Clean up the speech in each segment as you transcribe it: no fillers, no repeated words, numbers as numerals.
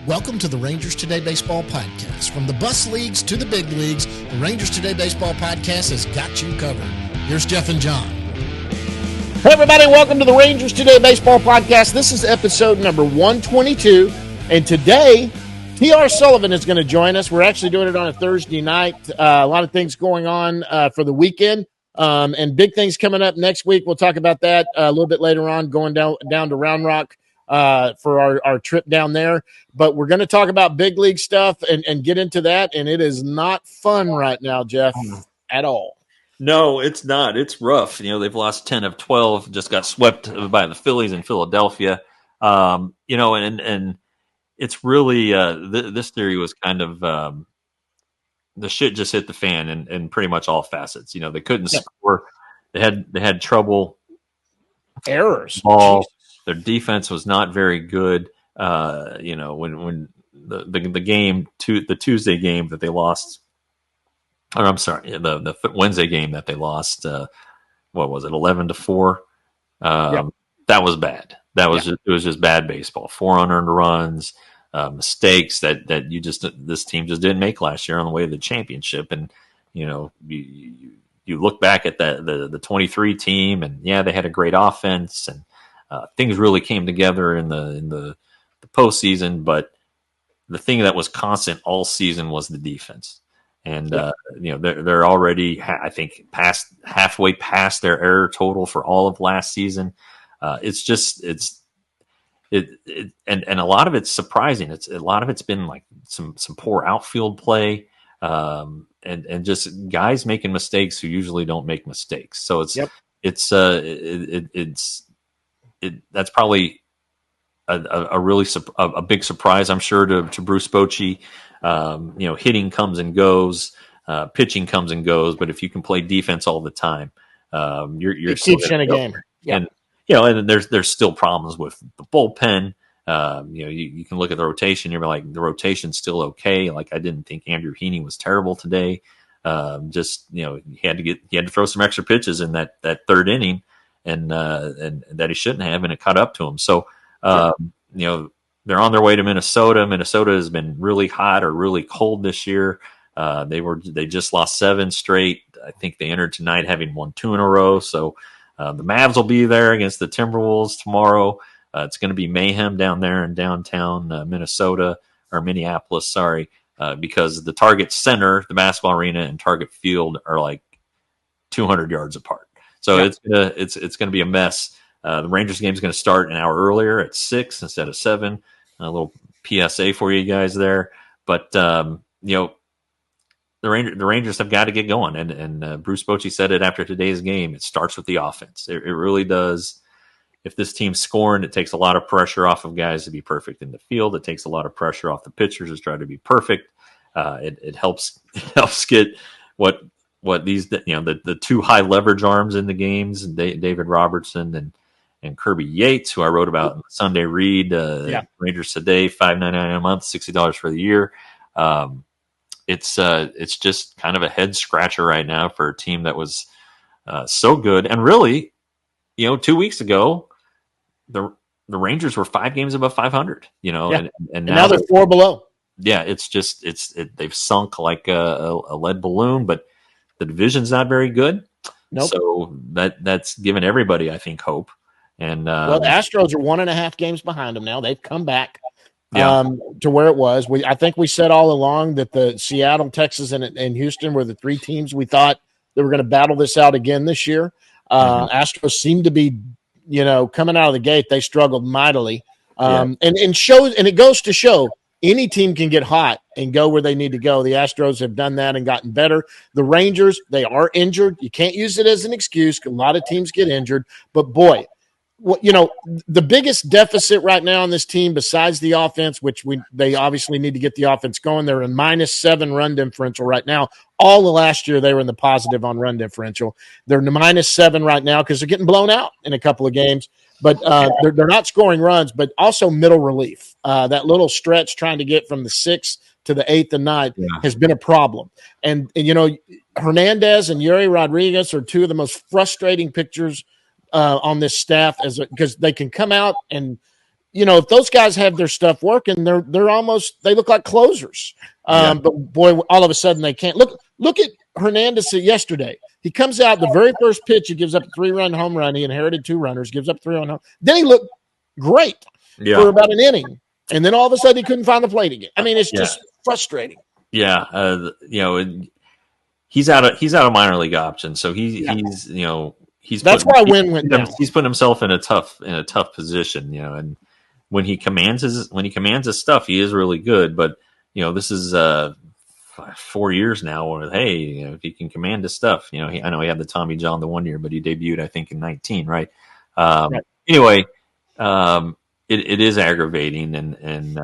Welcome to the Rangers Today Baseball Podcast. From the bus leagues to the big leagues, the Rangers Today Baseball Podcast has got you covered. Here's Jeff and John. Hey, everybody. Welcome to the Rangers Today Baseball Podcast. This is episode number 122. And today, T.R. Sullivan is going to join us. We're actually doing it on a Thursday night. A lot of things going on for the weekend and big things coming up next week. We'll talk about that a little bit later on, going down to Round Rock for our trip down there. But we're going to talk about big league stuff and get into that. And it is not fun right now, Jeff, at all. No, it's not. It's rough. They've lost 10 of 12, just got swept by the Phillies in Philadelphia. And it's really this theory was kind of the shit just hit the fan in pretty much all facets. They couldn't score. They had trouble. Errors. Ball. Their defense was not very good. When the game, the Tuesday game that they lost, or I'm sorry, the Wednesday game that they lost, what was it, 11-4? That was bad. It was just bad baseball. 4 unearned runs, mistakes that this team just didn't make last year on the way to the championship. And you look back at the 23 team, and they had a great offense, and things really came together in the postseason. But the thing that was constant all season was the defense. And they're already, I think, halfway past their error total for all of last season. And a lot of it's surprising. A lot of it's been like some poor outfield play, and just guys making mistakes who usually don't make mistakes. So that's probably a really a big surprise, I'm sure, to Bruce Bochy. Hitting comes and goes, pitching comes and goes, but if you can play defense all the time, you're still in a game. And and there's still problems with the bullpen. You can look at the rotation. You're like, the rotation's still okay. Like, I didn't think Andrew Heaney was terrible today. He had to throw some extra pitches in that third inning, and that he shouldn't have, and it caught up to him. So they're on their way to Minnesota. Minnesota has been really hot or really cold this year. They just lost 7 straight. I think they entered tonight having won 2 in a row. So the Mavs will be there against the Timberwolves tomorrow. It's going to be mayhem down there in downtown Minneapolis. Sorry, because the Target Center, the basketball arena, and Target Field are like 200 yards apart. So it's going to be a mess. The Rangers game is going to start an hour earlier at 6 instead of 7. A little PSA for you guys there. But, the Rangers have got to get going. And Bruce Bochy said it after today's game. It starts with the offense. It really does. If this team's scoring, it takes a lot of pressure off of guys to be perfect in the field. It takes a lot of pressure off the pitchers to try to be perfect. It helps get what these, the 2 high leverage arms in the games, David Robertson and Kirby Yates, who I wrote about in the Sunday Read, Rangers Today, $5.99 a month, $60 for the year. It's just kind of a head scratcher right now for a team that was so good. And really, 2 weeks ago, the Rangers were 5 games above 500. And now they're 4 below. Yeah, they've sunk like a lead balloon, but the division's not very good. Nope. So that's given everybody, I think, hope. And the Astros are 1.5 games behind them now. They've come back to where it was. I think we said all along that the Seattle, Texas, and Houston were the 3 teams we thought they were going to battle this out again this year. Astros seem to be, coming out of the gate. They struggled mightily, and it goes to show any team can get hot and go where they need to go. The Astros have done that and gotten better. The Rangers, they are injured. You can't use it as an excuse. A lot of teams get injured, but boy. The biggest deficit right now on this team, besides the offense, which they obviously need to get the offense going, they're in -7 run differential right now. All of last year, they were in the positive on run differential. They're in the -7 right now because they're getting blown out in a couple of games. But they're not scoring runs, but also middle relief. That little stretch trying to get from the 6th to the 8th and 9th has been a problem. And Hernandez and Yuri Rodriguez are 2 of the most frustrating pitchers on this staff, because they can come out and if those guys have their stuff working, they look like closers. But boy, all of a sudden they can't. Look at Hernandez yesterday. He comes out the very first pitch, he gives up a 3-run home run. He inherited 2 runners, gives up 3-run home. Then he looked great for about an inning, and then all of a sudden he couldn't find the plate again. I mean, it's just frustrating. Yeah, he's out of minor league options, so he's that's why Wynn went down. He's putting himself in a tough position, and when he commands his stuff, he is really good. But this is 4 years now. Where if he can command his stuff, I know he had the Tommy John the 1 year, but he debuted I think in 19, right? Right. Anyway, it is aggravating, and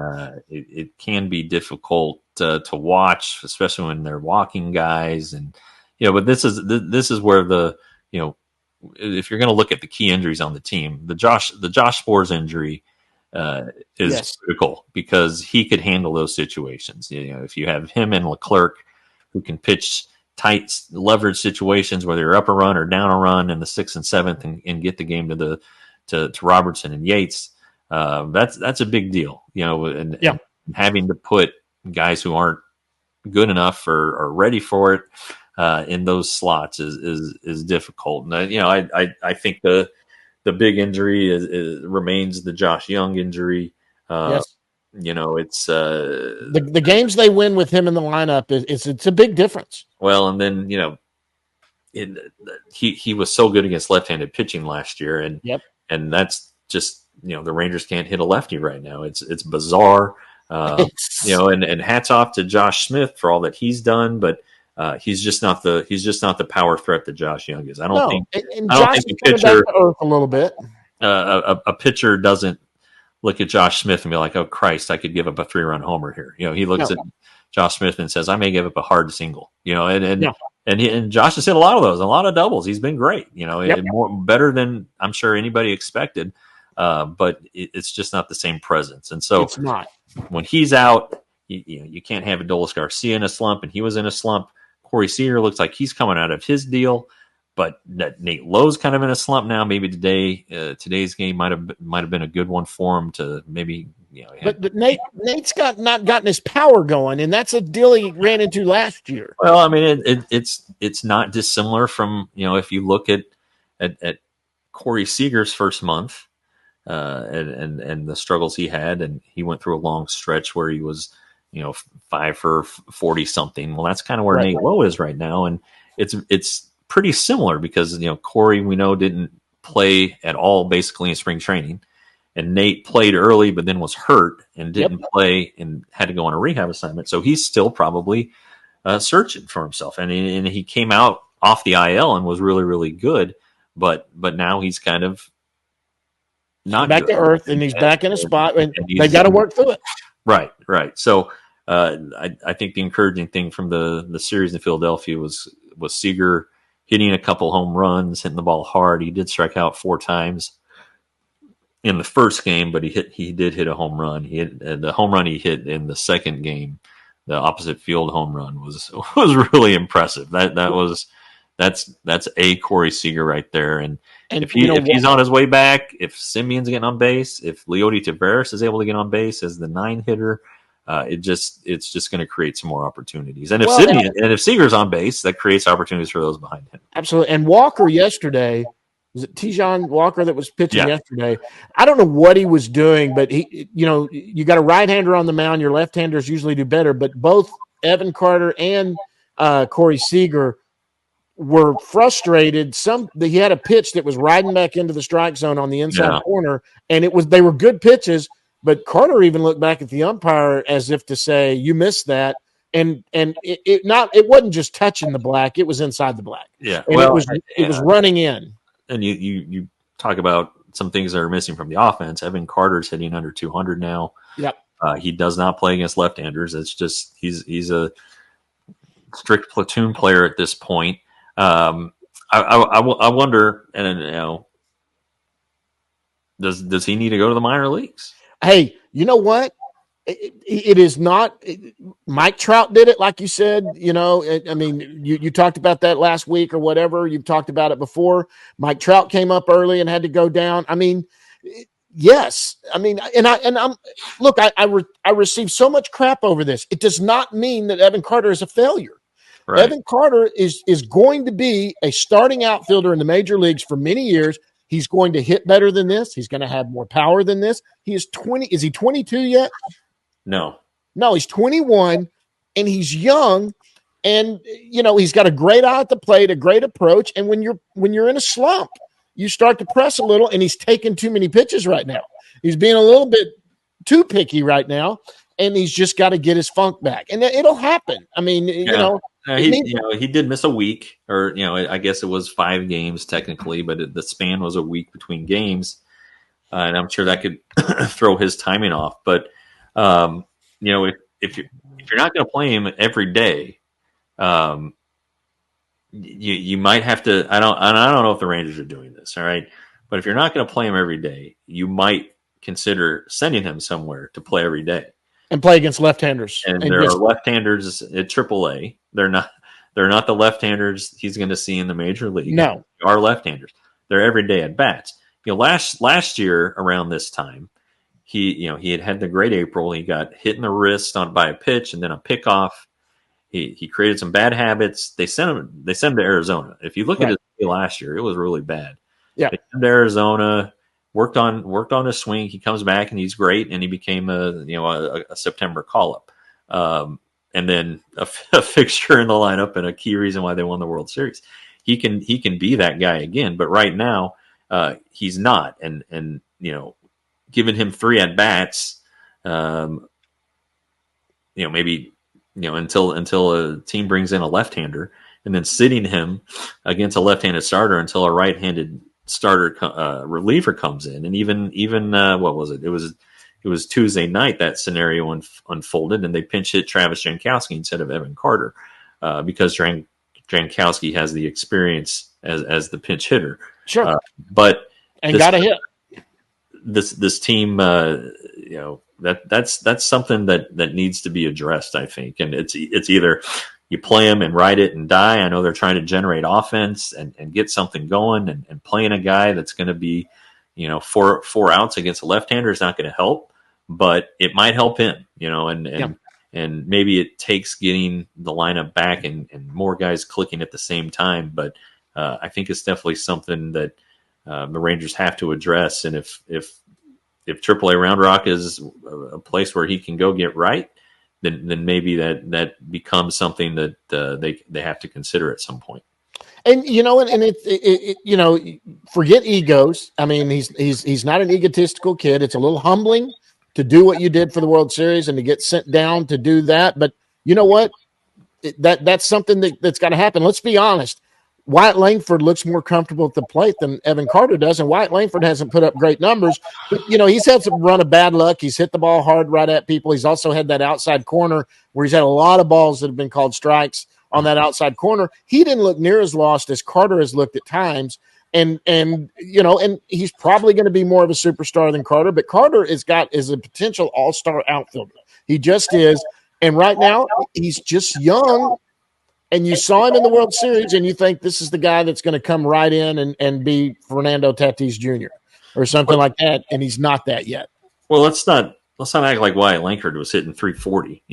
it can be difficult to watch, especially when they're walking guys, and But this is where if you're going to look at the key injuries on the team, the Josh Sborz injury is critical because he could handle those situations. If you have him and Leclerc who can pitch tight leverage situations, whether you're up a run or down a run in the 6th and 7th, and get the game to Robertson and Yates, that's a big deal. And having to put guys who aren't good enough or ready for it in those slots is difficult. And I think the big injury remains the Josh Young injury. Yes. It's the games they win with him in the lineup it's a big difference. Well, and then he was so good against left-handed pitching last year, and that's just the Rangers can't hit a lefty right now. It's bizarre. And hats off to Josh Smith for all that he's done, but he's just not the power threat that Josh Young is. I don't think a pitcher a little bit. A pitcher doesn't look at Josh Smith and be like, "Oh Christ, I could give up a 3-run homer here." He looks at Josh Smith and says, "I may give up a hard single." And Josh has hit a lot of those, a lot of doubles. He's been great. Better than I'm sure anybody expected. But it's just not the same presence. And so it's not. When he's out, you can't have Adolis Garcia in a slump, and he was in a slump. Corey Seager looks like he's coming out of his deal, but Nate Lowe's kind of in a slump now. Maybe today's game might have been a good one for him to maybe. But Nate's not gotten his power going, and that's a deal he ran into last year. Well, I mean, it's not dissimilar from if you look at Corey Seager's first month. And the struggles he had, and he went through a long stretch where he was, 5 for 40 something. Well, that's kind of where Nate Lowe is right now, and it's pretty similar because Corey we know didn't play at all basically in spring training, and Nate played early but then was hurt and didn't play and had to go on a rehab assignment. So he's still probably searching for himself, and he came out off the IL and was really really good, but now he's kind of not back good. To earth, and he's back in a spot, and they got to work through it. Right. So I think the encouraging thing from the series in Philadelphia was Seager hitting a couple home runs, hitting the ball hard. He did strike out 4 times in the first game, but he did hit a home run. He hit the home run he hit in the second game, the opposite field home run was really impressive. That's a Corey Seager right there. And if he's on his way back, if Simeon's getting on base, if Leody Taveras is able to get on base as the 9 hitter, it's just going to create some more opportunities. And if Seager's on base, that creates opportunities for those behind him. Absolutely. And Walker yesterday, was it Tijon Walker that was pitching yesterday? I don't know what he was doing, but you got a right-hander on the mound. Your left-handers usually do better, but both Evan Carter and Corey Seager were frustrated. He had a pitch that was riding back into the strike zone on the inside corner, and they were good pitches, but Carter even looked back at the umpire as if to say, "You missed that." And it wasn't just touching the black, it was inside the black. Yeah. And it was running in. And you talk about some things that are missing from the offense. Evan Carter's hitting under 200 now. Yep. He does not play against left-handers. It's just he's a strict platoon player at this point. I wonder, and does he need to go to the minor leagues? Hey, you know what? It is not. Mike Trout did it, like you said. I mean, you talked about that last week or whatever. You've talked about it before. Mike Trout came up early and had to go down. I mean, Yes, I mean, I'm look, I receive so much crap over this. It does not mean that Evan Carter is a failure. Right. Evan Carter is going to be a starting outfielder in the major leagues for many years. He's going to hit better than this. He's going to have more power than this. He is 20. Is he 22 yet? No. No, he's 21, and he's young. And he's got a great eye at the plate, a great approach. And when you're in a slump, you start to press a little, and he's taking too many pitches right now. He's being a little bit too picky right now, and he's just got to get his funk back. And it'll happen. I mean, he did miss a week, or I guess it was 5 games technically, but the span was a week between games, and I'm sure that could throw his timing off. But if you're not going to play him every day, you might have to. I don't know if the Rangers are doing this. All right, but if you're not going to play him every day, you might consider sending him somewhere to play every day and play against left-handers. And there are left-handers at AAA. They're not the left-handers he's going to see in the major league. No, they are left-handers. They're everyday at bats. Last year around this time, he had the great April. He got hit in the wrist by a pitch and then a pickoff. He created some bad habits. They sent him to Arizona. If you look at his play last year, it was really bad. Yeah, they sent him to Arizona. Worked on his swing. He comes back and he's great, and he became a September call up, and then a fixture in the lineup and a key reason why they won the World Series. He can be that guy again, but right now he's not. And giving him 3 at bats, maybe until a team brings in a left-hander, and then sitting him against a left-handed starter until a right-handed starter reliever comes in. And even what was it? It was Tuesday night that scenario unfolded, and they pinch hit Travis Jankowski instead of Evan Carter because Jankowski has the experience as the pinch hitter. Sure, but got to hit this team. That's something that needs to be addressed, I think. And it's either you play them and ride it and die. I know they're trying to generate offense and get something going, and playing a guy that's going to be, 4 outs against a left-hander is not going to help, but it might help him, and maybe it takes getting the lineup back and more guys clicking at the same time. But I think it's definitely something that the Rangers have to address. And if AAA Round Rock is a place where he can go get right, then maybe that becomes something that they have to consider at some point. And forget egos. I mean, he's not an egotistical kid. It's a little humbling to do what you did for the World Series and to get sent down to do that. But you know what? That's something that's got to happen. Let's be honest. Wyatt Langford looks more comfortable at the plate than Evan Carter does, and Wyatt Langford hasn't put up great numbers. But, he's had some run of bad luck. He's hit the ball hard right at people. He's also had that outside corner where he's had a lot of balls that have been called strikes on that outside corner. He didn't look near as lost as Carter has looked at times, and he's probably going to be more of a superstar than Carter. But Carter is a potential all-star outfielder. He just is, and right now he's just young. And you saw him in the World Series, and you think this is the guy that's going to come right in and be Fernando Tatis Jr. or something like that, and he's not that yet. Well, let's not act like Wyatt Langford was hitting 340.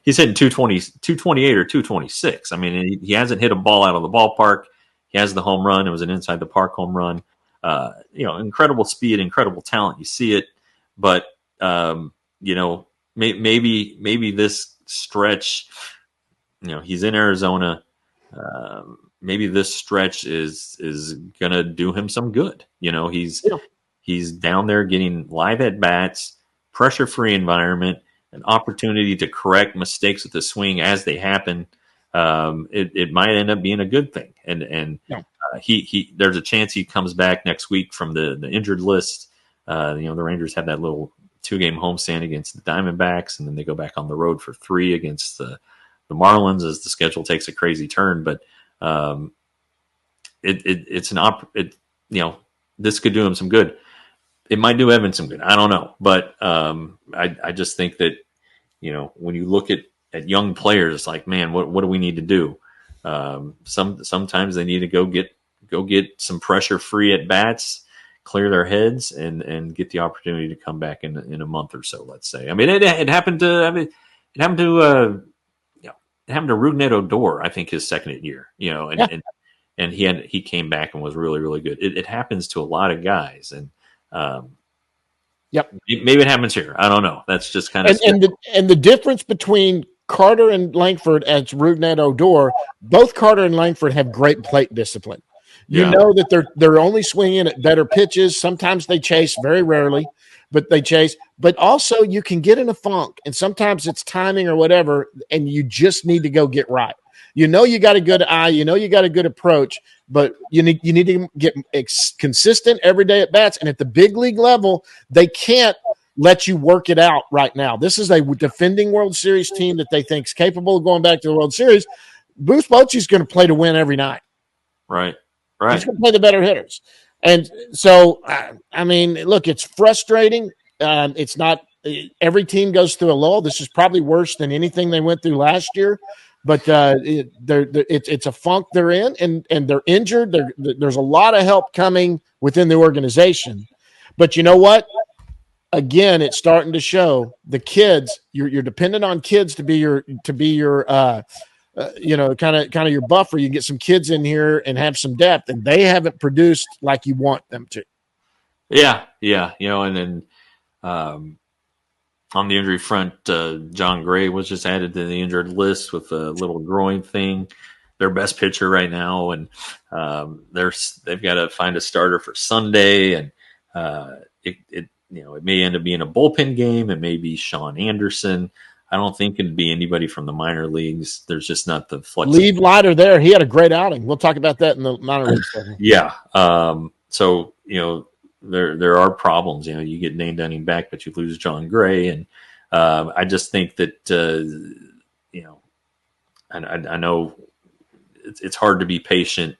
He's hitting 220, 228 or 226. I mean, he hasn't hit a ball out of the ballpark. He has the home run. It was an inside the park home run. Incredible speed, incredible talent. You see it, but maybe this stretch. He's in Arizona. Maybe this stretch is gonna do him some good. He's down there getting live at bats, pressure free environment, an opportunity to correct mistakes with the swing as they happen. It might end up being a good thing. And he there's a chance he comes back next week from the injured list. The Rangers have that little 2-game homestand against the Diamondbacks, and then they go back on the road for 3 against the Marlins as the schedule takes a crazy turn. But this could do him some good. It might do Evan some good. I don't know. But I just think that, when you look at young players, it's like, man, what do we need to do? Sometimes they need to go get some pressure free at bats, clear their heads and get the opportunity to come back in a month or so. Let's say. I mean, it happened to. It happened to. It happened to Rugnet Odor. I think his second year. And he came back and was really, really good. It happens to a lot of guys, and maybe it happens here. I don't know. That's just kind of and the difference between Carter and Langford as Rugnet Odor, both Carter and Langford have great plate discipline. You know that they're only swinging at better pitches. Sometimes they chase, very rarely, but they chase. But also you can get in a funk, and sometimes it's timing or whatever, and you just need to go get right. You know you got a good eye. You know you got a good approach, but you need to get consistent every day at bats. And at the big league level, they can't let you work it out right now. This is a defending World Series team that they think is capable of going back to the World Series. Bruce Bochy's going to play to win every night. Right. He's going to play the better hitters. And so, I mean, look, it's frustrating. It's not every team goes through a lull. This is probably worse than anything they went through last year. But it's a funk they're in, and they're injured. There's a lot of help coming within the organization. But you know what? Again, it's starting to show the kids. You're dependent on kids to be your kind of your buffer. You get some kids in here and have some depth, and they haven't produced like you want them to. Yeah. And then on the injury front, John Gray was just added to the injured list with a little groin thing. Their best pitcher right now, and they've got to find a starter for Sunday, and it may end up being a bullpen game. It may be Sean Anderson. I don't think it'd be anybody from the minor leagues. There's just not the flexibility. Leave Leiter there. He had a great outing. We'll talk about that in the minor leagues. Yeah. So there are problems. You get Dane Dunning back, but you lose John Gray, and I just think that I know it's hard to be patient.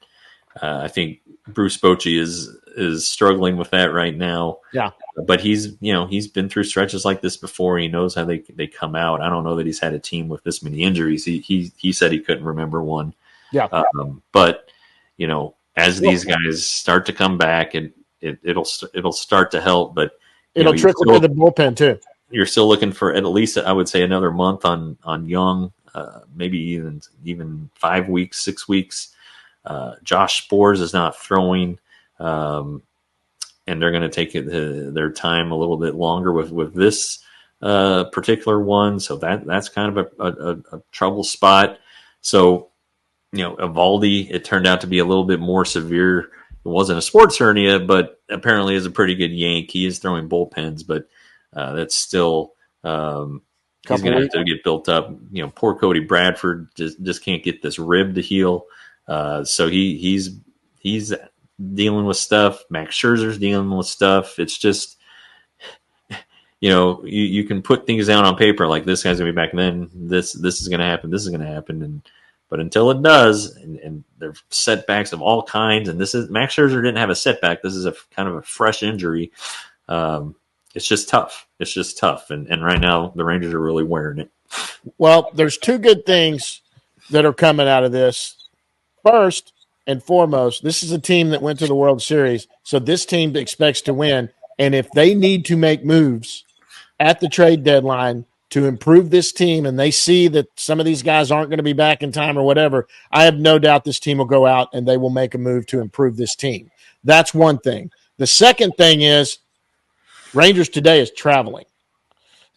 I think Bruce Bochy is struggling with that right now. Yeah, but he's been through stretches like this before. He knows how they come out. I don't know that he's had a team with this many injuries. He said he couldn't remember one. Yeah, but as these guys start to come back, it'll start to help, but it'll trickle to the bullpen too. You're still looking for at least, I would say, another month on Young, maybe even 5 weeks, 6 weeks. Josh Spores is not throwing, and they're going to take their time a little bit longer with this particular one. So that's kind of a trouble spot. So Evaldi, it turned out to be a little bit more severe. It wasn't a sports hernia, but apparently is a pretty good yank. He is throwing bullpens, but that's still he's going to have to get built up. Poor Cody Bradford just can't get this rib to heal. So he's dealing with stuff. Max Scherzer's dealing with stuff. It's just you can put things down on paper like this guy's going to be back then. This is going to happen. This is going to happen, but until it does, and there are setbacks of all kinds, and Max Scherzer didn't have a setback. This is a kind of a fresh injury. It's just tough. And right now the Rangers are really wearing it. Well, there's two good things that are coming out of this. First and foremost, this is a team that went to the World Series, so this team expects to win. And if they need to make moves at the trade deadline to improve this team, and they see that some of these guys aren't going to be back in time or whatever, I have no doubt this team will go out and they will make a move to improve this team. That's one thing. The second thing is Rangers today is traveling,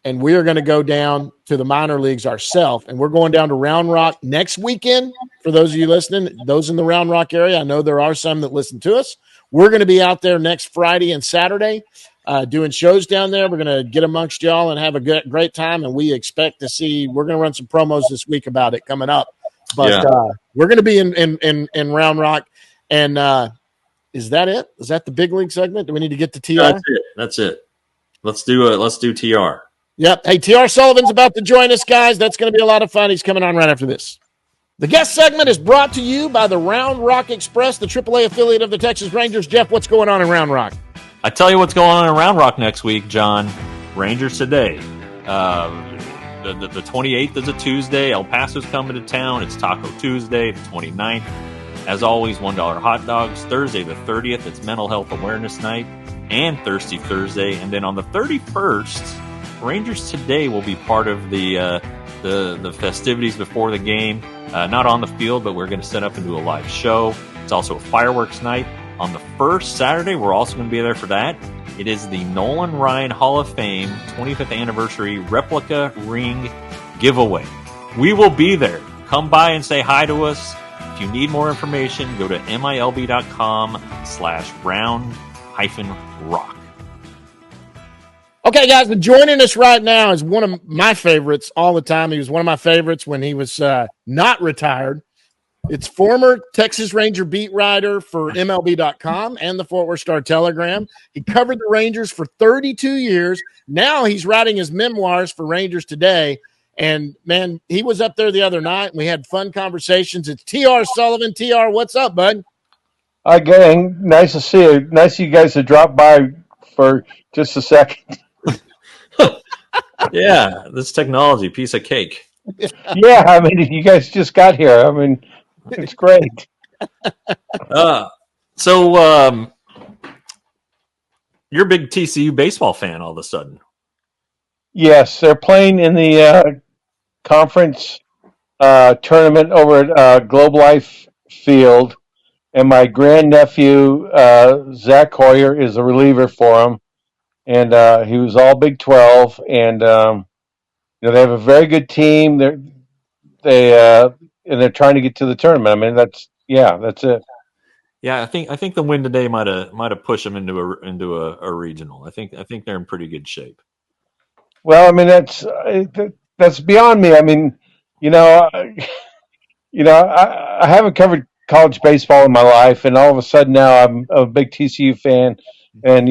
and we are going to go down to the minor leagues ourselves, and we're going down to Round Rock next weekend. For those of you listening, those in the Round Rock area, I know there are some that listen to us. We're going to be out there next Friday and Saturday doing shows down there. We're going to get amongst y'all and have a great time, and we expect to see – we're going to run some promos this week about it coming up. But we're going to be in Round Rock. And is that it? Is that the big league segment? Do we need to get to TR? That's it. Let's do TR. Yep. Hey, TR Sullivan's about to join us, guys. That's going to be a lot of fun. He's coming on right after this. The guest segment is brought to you by the Round Rock Express, the AAA affiliate of the Texas Rangers. Jeff, what's going on in Round Rock? I tell you what's going on in Round Rock next week, John. Rangers today. The 28th is a Tuesday. El Paso's coming to town. It's Taco Tuesday, the 29th. As always, $1 hot dogs. Thursday the 30th, it's Mental Health Awareness Night and Thirsty Thursday. And then on the 31st, Rangers Today will be part of the festivities before the game. Not on the field, but we're going to set up and do a live show. It's also a fireworks night. On the first Saturday, we're also going to be there for that. It is the Nolan Ryan Hall of Fame 25th anniversary replica ring giveaway. We will be there. Come by and say hi to us. If you need more information, go to milb.com/round-rock. Okay, guys, but joining us right now is one of my favorites all the time. He was one of my favorites when he was not retired. It's former Texas Ranger beat writer for MLB.com and the Fort Worth Star-Telegram. He covered the Rangers for 32 years. Now he's writing his memoirs for Rangers Today. And, man, he was up there the other night, and we had fun conversations. It's T.R. Sullivan. T.R., what's up, bud? Hi, gang. Nice to see you. Nice of you guys to drop by for just a second. Yeah, this technology, piece of cake. Yeah, I mean, you guys just got here. I mean, it's great. So you're a big TCU baseball fan all of a sudden. Yes, they're playing in the conference tournament over at Globe Life Field, and my grandnephew, Zach Hoyer, is a reliever for him, and he was all Big 12, and they have a very good team. They're trying to get to the tournament. I mean, that's it. Yeah, I think the win today might have pushed them into a regional. I think they're in pretty good shape. Well, I mean, that's beyond me. I mean, you know, I haven't covered college baseball in my life, and all of a sudden now I'm a big TCU fan. And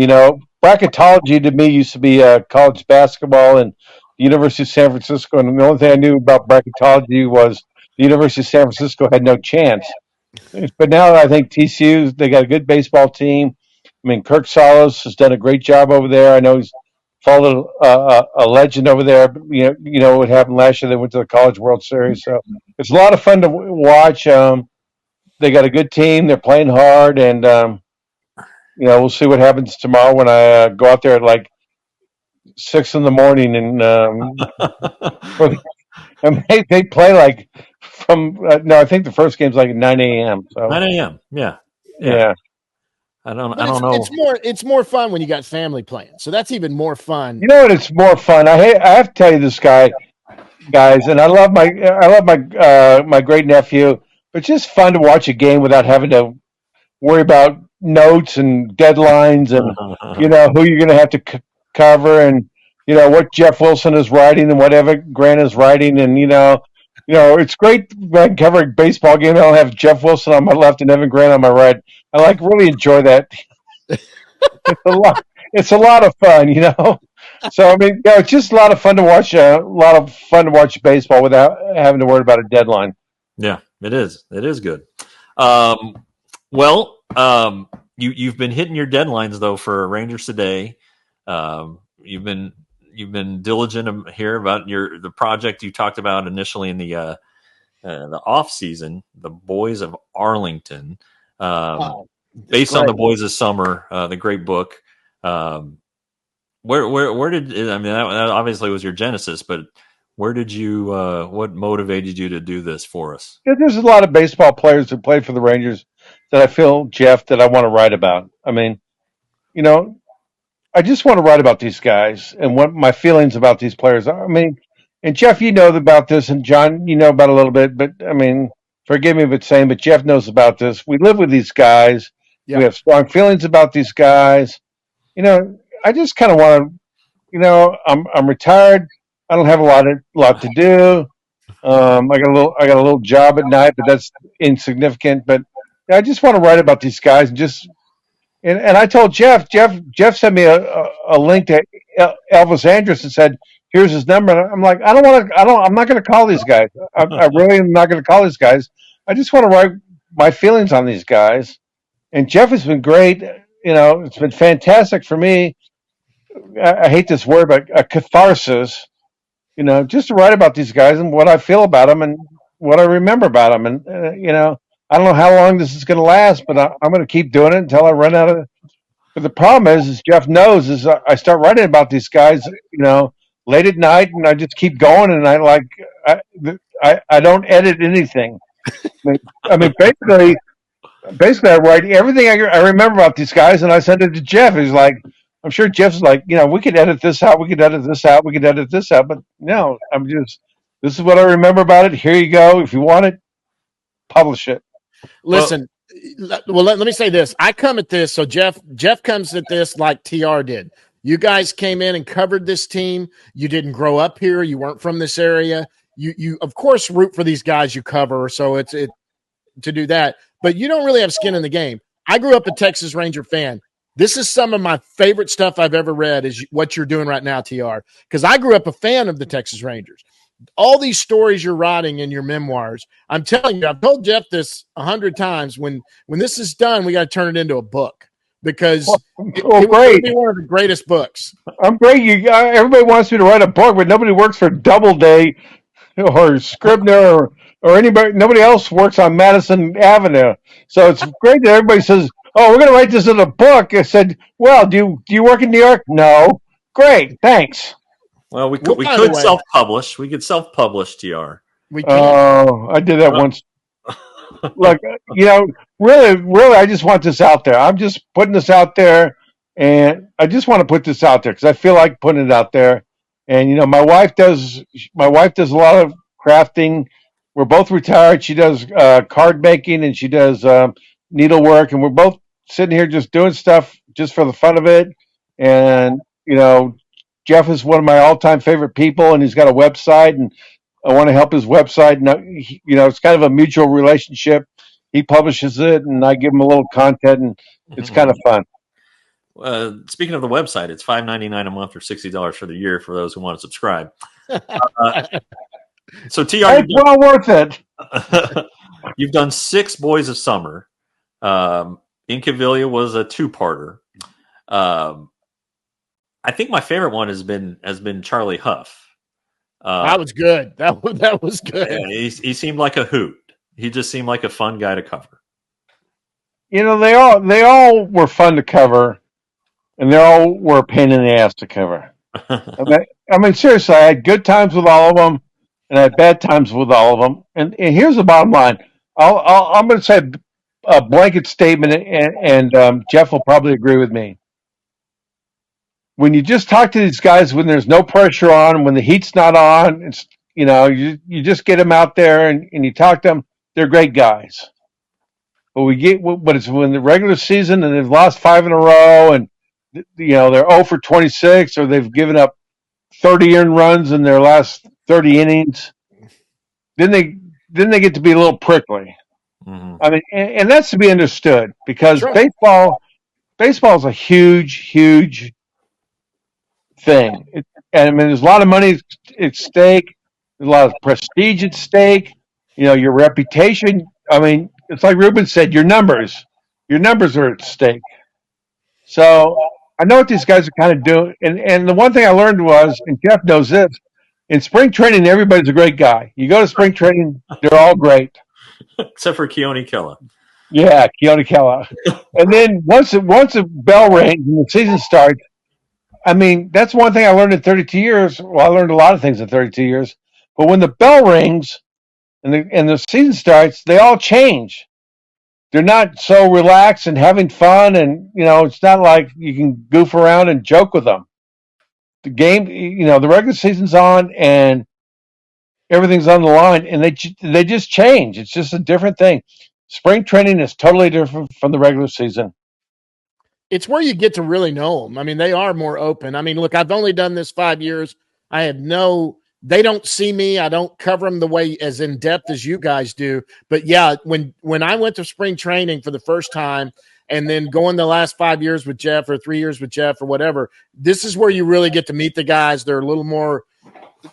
bracketology to me used to be college basketball and the University of San Francisco. And the only thing I knew about bracketology was the University of San Francisco had no chance. But now I think TCU, they got a good baseball team. I mean, Kirk Salas has done a great job over there. I know he's followed a legend over there. But, you know what happened last year. They went to the College World Series, so it's a lot of fun to watch. They got a good team. They're playing hard, and we'll see what happens tomorrow when I go out there at like 6 in the morning, and they play like from no, I think the first game's like at 9 a.m. So 9 a.m. Yeah. I don't know. It's more fun when you got family playing. So that's even more fun. You know what? It's more fun. I have to tell you this guys, and I love my great nephew. But it's just fun to watch a game without having to worry about notes and deadlines and who you're going to have to cover and what Jeff Wilson is writing and whatever Grant is writing, and it's great when covering baseball game. I don't have Jeff Wilson on my left and Evan Grant on my right. I really enjoy that. It's a lot of fun, So I mean, it's just a lot of fun to watch. A lot of fun to watch baseball without having to worry about a deadline. Yeah, it is. It is good. You've been hitting your deadlines though for Rangers Today. You've been diligent here about the project you talked about initially in the off season, the Boys of Arlington, based on the Boys of Summer, the great book. Where did I mean that obviously was your genesis, but where did you what motivated you to do this for us? There's a lot of baseball players who played for the Rangers that I feel, Jeff, that I want to write about. I mean, I just want to write about these guys and what my feelings about these players are. I mean, and Jeff, you know about this, and John, you know about it a little bit, but I mean, forgive me for saying, but Jeff knows about this. We live with these guys. Yeah. We have strong feelings about these guys. I just kind of want to, I'm retired. I don't have a lot to do. I got a little job at night, but that's insignificant. But I just want to write about these guys and just. And I told Jeff sent me a link to Elvis Andrus and said, "Here's his number." And I'm like, I'm not going to call these guys. I really am not going to call these guys. I just want to write my feelings on these guys. And Jeff has been great. It's been fantastic for me. I hate this word, but a catharsis. Just to write about these guys and what I feel about them and what I remember about them. And I don't know how long this is going to last, but I'm going to keep doing it until I run out of. But the problem is Jeff knows, is I start writing about these guys, late at night, and I just keep going, and I I don't edit anything. I mean, basically, I write everything I remember about these guys, and I send it to Jeff. He's like, I'm sure Jeff's like, we could edit this out, we could edit this out, we could edit this out, but no, this is what I remember about it. Here you go. If you want it, publish it. Listen, well, let me say this. I come at this, so Jeff comes at this like TR did. You guys came in and covered this team. You didn't grow up here. You weren't from this area. You of course root for these guys you cover, so it's to do that. But you don't really have skin in the game. I grew up a Texas Ranger fan. This is some of my favorite stuff I've ever read is what you're doing right now, TR, because I grew up a fan of the Texas Rangers. All these stories you're writing in your memoirs, I'm telling you, I've told Jeff this 100 times. When this is done, we got to turn it into a book because it will be one of the greatest books. I'm great. Everybody wants me to write a book, but nobody works for Doubleday or Scribner or anybody. Nobody else works on Madison Avenue. So it's great that everybody says, "Oh, we're going to write this in a book." I said, "Well, do you work in New York?" No. Great, thanks. Well, we could self-publish. We could self-publish, TR. We can. Oh, I did that once. Look, really, I just want this out there. I'm just putting this out there, and I just want to put this out there because I feel like putting it out there. And my wife does a lot of crafting. We're both retired. She does card making and she does needlework, and we're both sitting here just doing stuff just for the fun of it. And Jeff is one of my all-time favorite people, and he's got a website, and I want to help his website. And it's kind of a mutual relationship. He publishes it, and I give him a little content, and it's kind of fun. Speaking of the website, it's $5.99 a month or $60 for the year for those who want to subscribe. So TR, it's well worth it. You've done 6 Boys of Summer. Incaviglia was a 2-parter. I think my favorite one has been Charlie Huff. That was good. That was good. Yeah, he seemed like a hoot. He just seemed like a fun guy to cover. They all were fun to cover, and they all were a pain in the ass to cover. I mean, seriously, I had good times with all of them, and I had bad times with all of them. And here's the bottom line: I'm going to say a blanket statement, and Jeff will probably agree with me. When you just talk to these guys when there's no pressure on, when the heat's not on, it's you just get them out there and you talk to them. They're great guys. But it's when the regular season and they've lost 5 in a row, and they're 0 for 26, or they've given up 30 earned runs in their last 30 innings. Then they get to be a little prickly. Mm-hmm. I mean, and that's to be understood because sure. Baseball is a huge thing. There's a lot of money at stake. There's a lot of prestige at stake. Your reputation. I mean, it's like Ruben said, your numbers are at stake. So I know what these guys are kind of doing. And the one thing I learned was, and Jeff knows this, in spring training, everybody's a great guy. You go to spring training, they're all great. Except for Keone Kela. Yeah, Keone Kela. And then once a bell rings and the season starts, I mean, that's one thing I learned in 32 years. Well, I learned a lot of things in 32 years. But when the bell rings and the season starts, they all change. They're not so relaxed and having fun, and it's not like you can goof around and joke with them. The game, the regular season's on and everything's on the line, and they just change. It's just a different thing. Spring training is totally different from the regular season. It's where you get to really know them. I mean, they are more open. I mean, look, I've only done this 5 years. They don't see me. I don't cover them the way as in depth as you guys do. But yeah, when I went to spring training for the first time and then going the last 5 years with Jeff or 3 years with Jeff or whatever, this is where you really get to meet the guys. They're a little more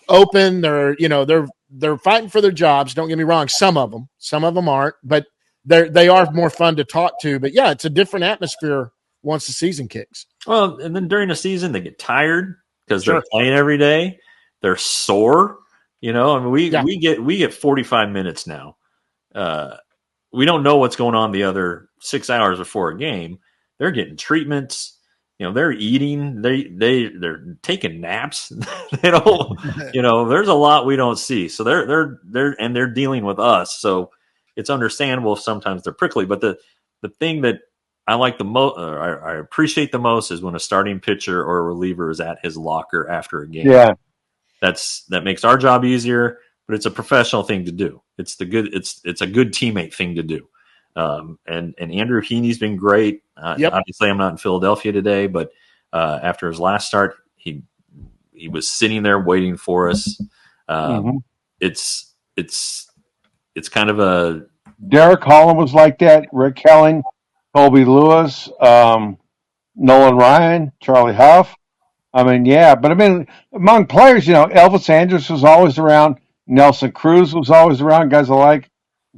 open. They're fighting for their jobs. Don't get me wrong. Some of them aren't, but they are more fun to talk to. But yeah, it's a different atmosphere once the season kicks. Well, and then during the season, they get tired because they're playing every day. They're sore. We get 45 minutes now. we don't know what's going on the other 6 hours before a game. They're getting treatments. They're eating. They're taking naps. They don't. There's a lot we don't see. So they're dealing with us. So it's understandable if sometimes they're prickly. But the thing that I like the most, I appreciate the most, is when a starting pitcher or a reliever is at his locker after a game. Yeah, that makes our job easier. But it's a professional thing to do. It's a good teammate thing to do. And Andrew Heaney's been great. Yep. Obviously, I'm not in Philadelphia today, but after his last start, he was sitting there waiting for us. It's kind of a Derek Holland was like that. Rick Helling, Colby Lewis, Nolan Ryan, Charlie Huff. I mean, yeah, but I mean, among players, Elvis Andrus was always around. Nelson Cruz was always around. Guys alike.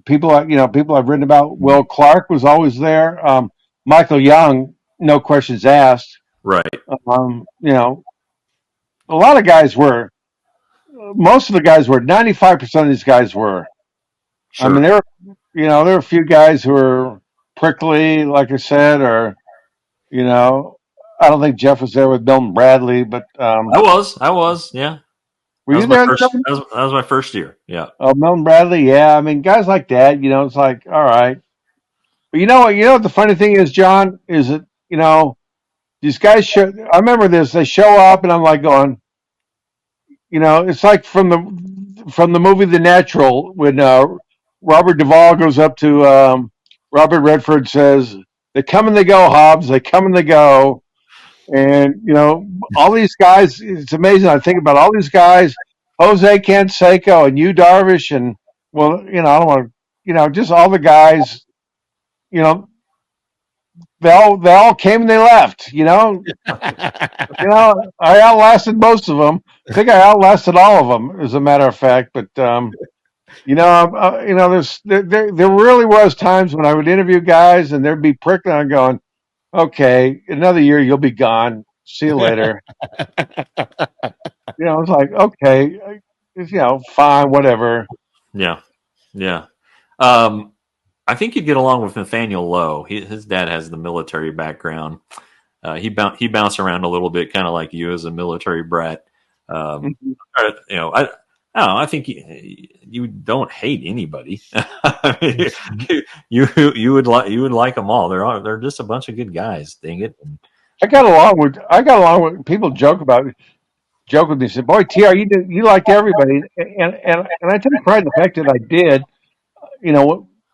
People I've written about. Will Clark was always there. Michael Young, no questions asked. right. A lot of guys were. Most of the guys were. 95% of these guys were. Sure. I mean, there were a few guys who were prickly, like I said, or I don't think Jeff was there with Milton Bradley, but I was, yeah. Were you there? That was my first year. Yeah. Oh, Milton Bradley, yeah. I mean, guys like that, it's like, all right. But what the funny thing is, John, is that, these guys I remember this, they show up and I'm like going, it's like from the movie The Natural when Robert Duvall goes up to Robert Redford, says, they come and they go, Hobbs, they come and they go. And, all these guys, it's amazing. I think about all these guys, Jose Canseco and Yu Darvish, and, well, I don't want to, just all the guys, they all came and they left, I outlasted most of them. I think I outlasted all of them, as a matter of fact. But, there really was times when I would interview guys and there'd be prickling. I'm going, okay, another year you'll be gone. See you later. It's like, okay, fine, whatever. Yeah. Yeah. I think you'd get along with Nathaniel Lowe. His dad has the military background. He bounced around a little bit, kind of like you as a military brat. I don't know. I think you don't hate anybody. I mean, you would like them all. They're just a bunch of good guys. Dang it! I got along with people. Joke with me. Said, "Boy, TR, you liked everybody," and I take pride in the fact that I did.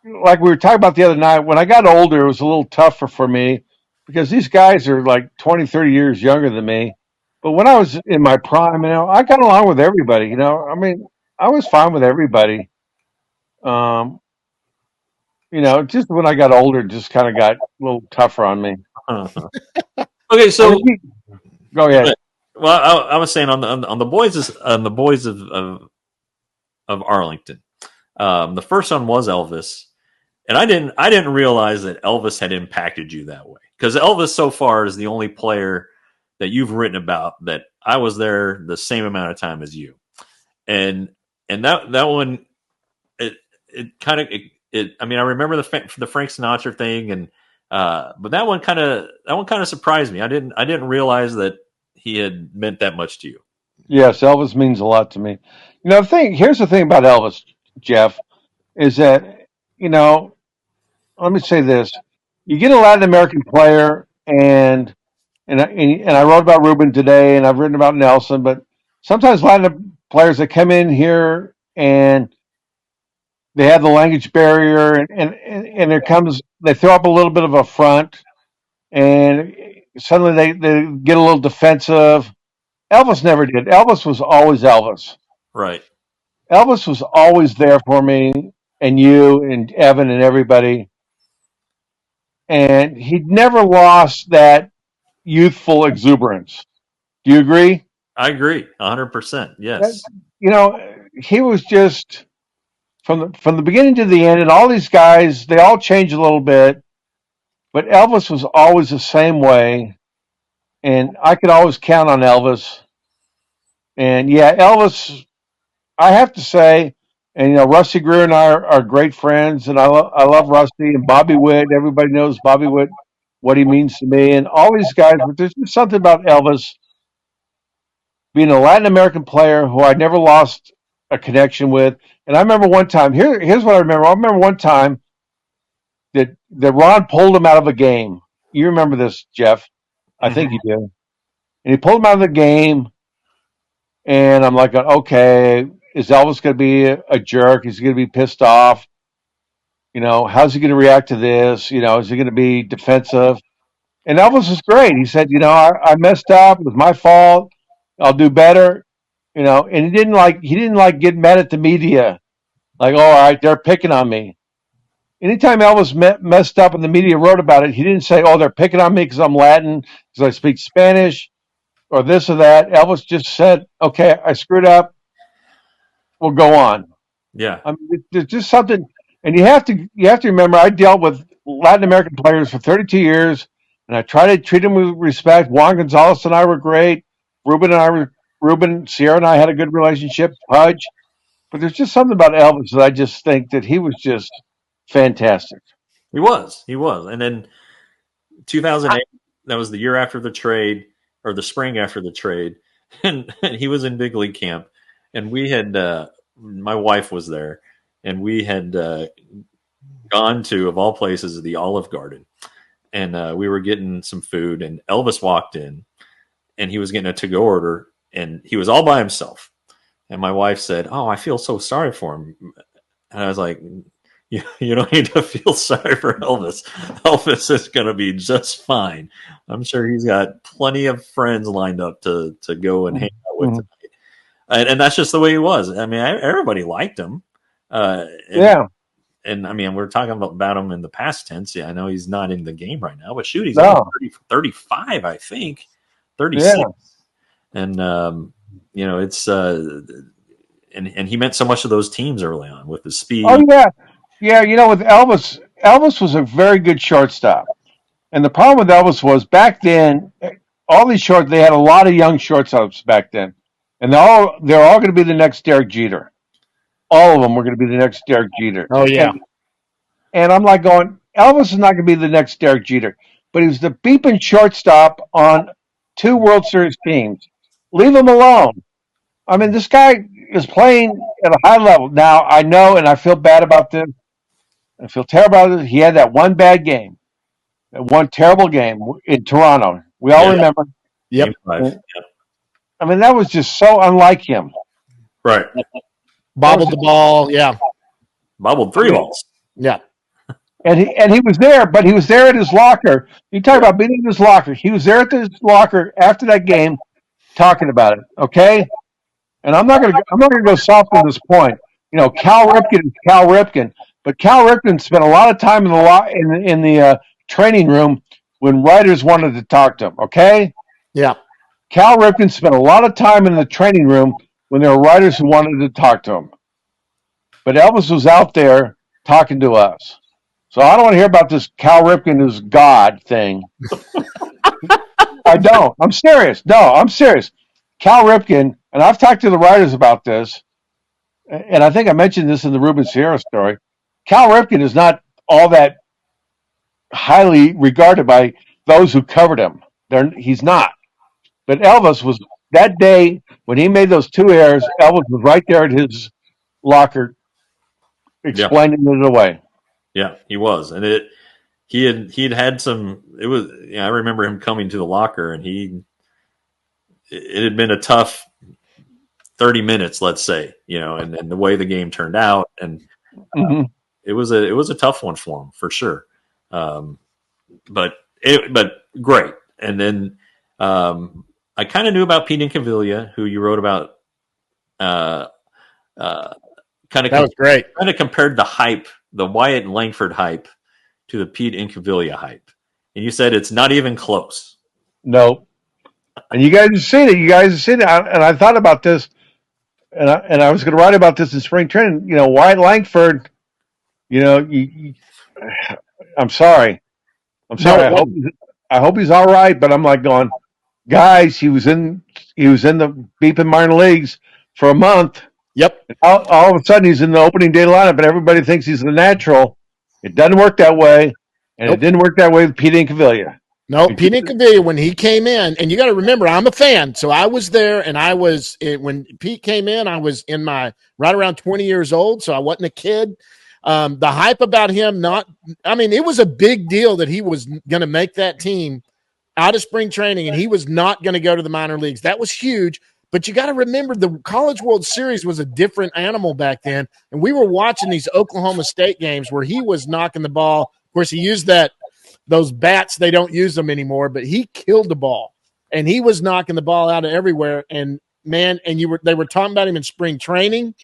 Like we were talking about the other night. When I got older, it was a little tougher for me because these guys are like 20, 30 years younger than me. But when I was in my prime, I got along with everybody. I mean, I was fine with everybody. Just when I got older, it just kind of got a little tougher on me. Okay, so go ahead. Well, I was saying on the boys of Arlington, the first one was Elvis, and I didn't realize that Elvis had impacted you that way, because Elvis so far is the only player that you've written about that I was there the same amount of time as you, and that one it kind of I mean, I remember the Frank Sinatra thing, and but that one kind of surprised me. I didn't realize that he had meant that much to you. Yes, Elvis means a lot to me. Here's the thing about Elvis, Jeff, is that, let me say this. You get a Latin American player, and I wrote about Ruben today, and I've written about Nelson, but sometimes Latin players that come in here and they have the language barrier, and they throw up a little bit of a front, and suddenly they get a little defensive. Elvis never did. Elvis was always Elvis. Right. Elvis was always there for me, and you and Evan and everybody. And he never lost that youthful exuberance. Do you agree? I agree, 100%. Yes. He was just from the beginning to the end, and all these guys, they all changed a little bit, but Elvis was always the same way, and I could always count on Elvis. And yeah, Elvis, I have to say, And Rusty Greer and I are great friends, and I love Rusty and Bobby Witt. Everybody knows Bobby Witt, what he means to me, and all these guys. But there's just something about Elvis being a Latin American player who I never lost a connection with. And I remember one time. Here's what I remember. I remember one time that Ron pulled him out of a game. You remember this, Jeff? I think you do. And he pulled him out of the game, and I'm like, okay, is Elvis going to be a jerk? Is he going to be pissed off? How's he going to react to this? Is he going to be defensive? And Elvis was great. He said, I messed up. It was my fault. I'll do better. And he didn't like get mad at the media. Like, all right, they're picking on me. Anytime Elvis messed up and the media wrote about it, he didn't say, oh, they're picking on me because I'm Latin, because I speak Spanish, or this or that. Elvis just said, okay, I screwed up. We'll go on. Yeah. I mean, there's just something, and you have to remember. I dealt with Latin American players for 32 years, and I try to treat them with respect. Juan Gonzalez and I were great. Sierra and I had a good relationship. Pudge, but there's just something about Elvis that I just think that he was just fantastic. He was. And then 2008, that was the year after the trade, or the spring after the trade, and he was in big league camp, and we had my wife was there, and we had gone to, of all places, the Olive Garden, and we were getting some food, and Elvis walked in, and he was getting a to-go order, and he was all by himself, and my wife said, "Oh, I feel so sorry for him," and I was like, You don't need to feel sorry for Elvis. Elvis is going to be just fine. I'm sure he's got plenty of friends lined up to go and hang out with tonight. And that's just the way he was. I mean, everybody liked him. And I mean, we're talking about him in the past tense. Yeah, I know he's not in the game right now, but shoot, he's 35, I think, 36. Yeah. And it's and he meant so much to those teams early on with his speed. Oh yeah. Yeah, with Elvis was a very good shortstop. And the problem with Elvis was back then, they had a lot of young shortstops back then. And they're all going to be the next Derek Jeter. All of them were going to be the next Derek Jeter. Oh, yeah. And I'm like going, Elvis is not going to be the next Derek Jeter. But he was the beeping shortstop on 2 World Series teams. Leave him alone. I mean, this guy is playing at a high level. Now, I know, and I feel bad about this. I feel terrible about it. He had that one bad game, that one terrible game in Toronto. We all remember. Yep. I mean, that was just so unlike him. Right. Bobbled the ball. Yeah. Bobbled 3 balls. Yeah. And he was there, but he was there at his locker. You talk about being in his locker. He was there at his locker after that game, talking about it. Okay. And I'm not gonna go soft on this point. Cal Ripken is Cal Ripken. But Cal Ripken spent a lot of time in the training room when writers wanted to talk to him. Okay. Yeah. Cal Ripken spent a lot of time in the training room when there were writers who wanted to talk to him. But Elvis was out there talking to us. So I don't want to hear about this Cal Ripken is God thing. I don't. I'm serious. No, I'm serious. Cal Ripken, and I've talked to the writers about this, and I think I mentioned this in the Ruben Sierra story. Cal Ripken is not all that highly regarded by those who covered him. He's not. But Elvis was, that day when he made those 2 errors, Elvis was right there at his locker explaining it away. Yeah, he was. And he had some, it was, I remember him coming to the locker, and it had been a tough 30 minutes, let's say, and the way the game turned out, and it was a tough one for him, for sure. But great. And then I kind of knew about Pete Incaviglia, who you wrote about. That was great. Kind of compared the hype, the Wyatt Langford hype, to the Pete Incaviglia hype, and you said it's not even close. No. And you guys have seen it. And I thought about this, and I was going to write about this in spring training. Wyatt Langford. I'm sorry. I hope he's all right. But I'm like going, guys. He was in the beeping minor leagues for a month. Yep. All of a sudden, he's in the opening day lineup, and everybody thinks he's the natural. It doesn't work that way, and Nope. it didn't work that way with Pete Incaviglia. No, Pete Incaviglia, when he came in, and you got to remember, I'm a fan, so I was there, and when Pete came in, I was in my right around 20 years old, so I wasn't a kid. The hype about him, it was a big deal that he was going to make that team out of spring training, and he was not going to go to the minor leagues. That was huge. But you got to remember the College World Series was a different animal back then. And we were watching these Oklahoma State games where he was knocking the ball. Of course, he used those bats. They don't use them anymore, but he killed the ball. And he was knocking the ball out of everywhere. And, man, they were talking about him in spring training,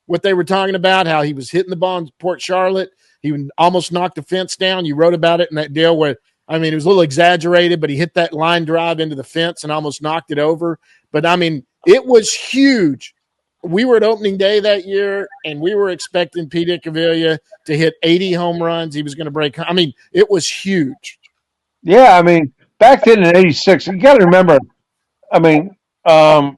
what they were talking about, how he was hitting the ball in Port Charlotte. He almost knocked the fence down. You wrote about it in that deal where, it was a little exaggerated, but he hit that line drive into the fence and almost knocked it over. But, it was huge. We were at opening day that year, and we were expecting Pete Incaviglia to hit 80 home runs. He was going to break. It was huge. Yeah, back then in '86, you got to remember. The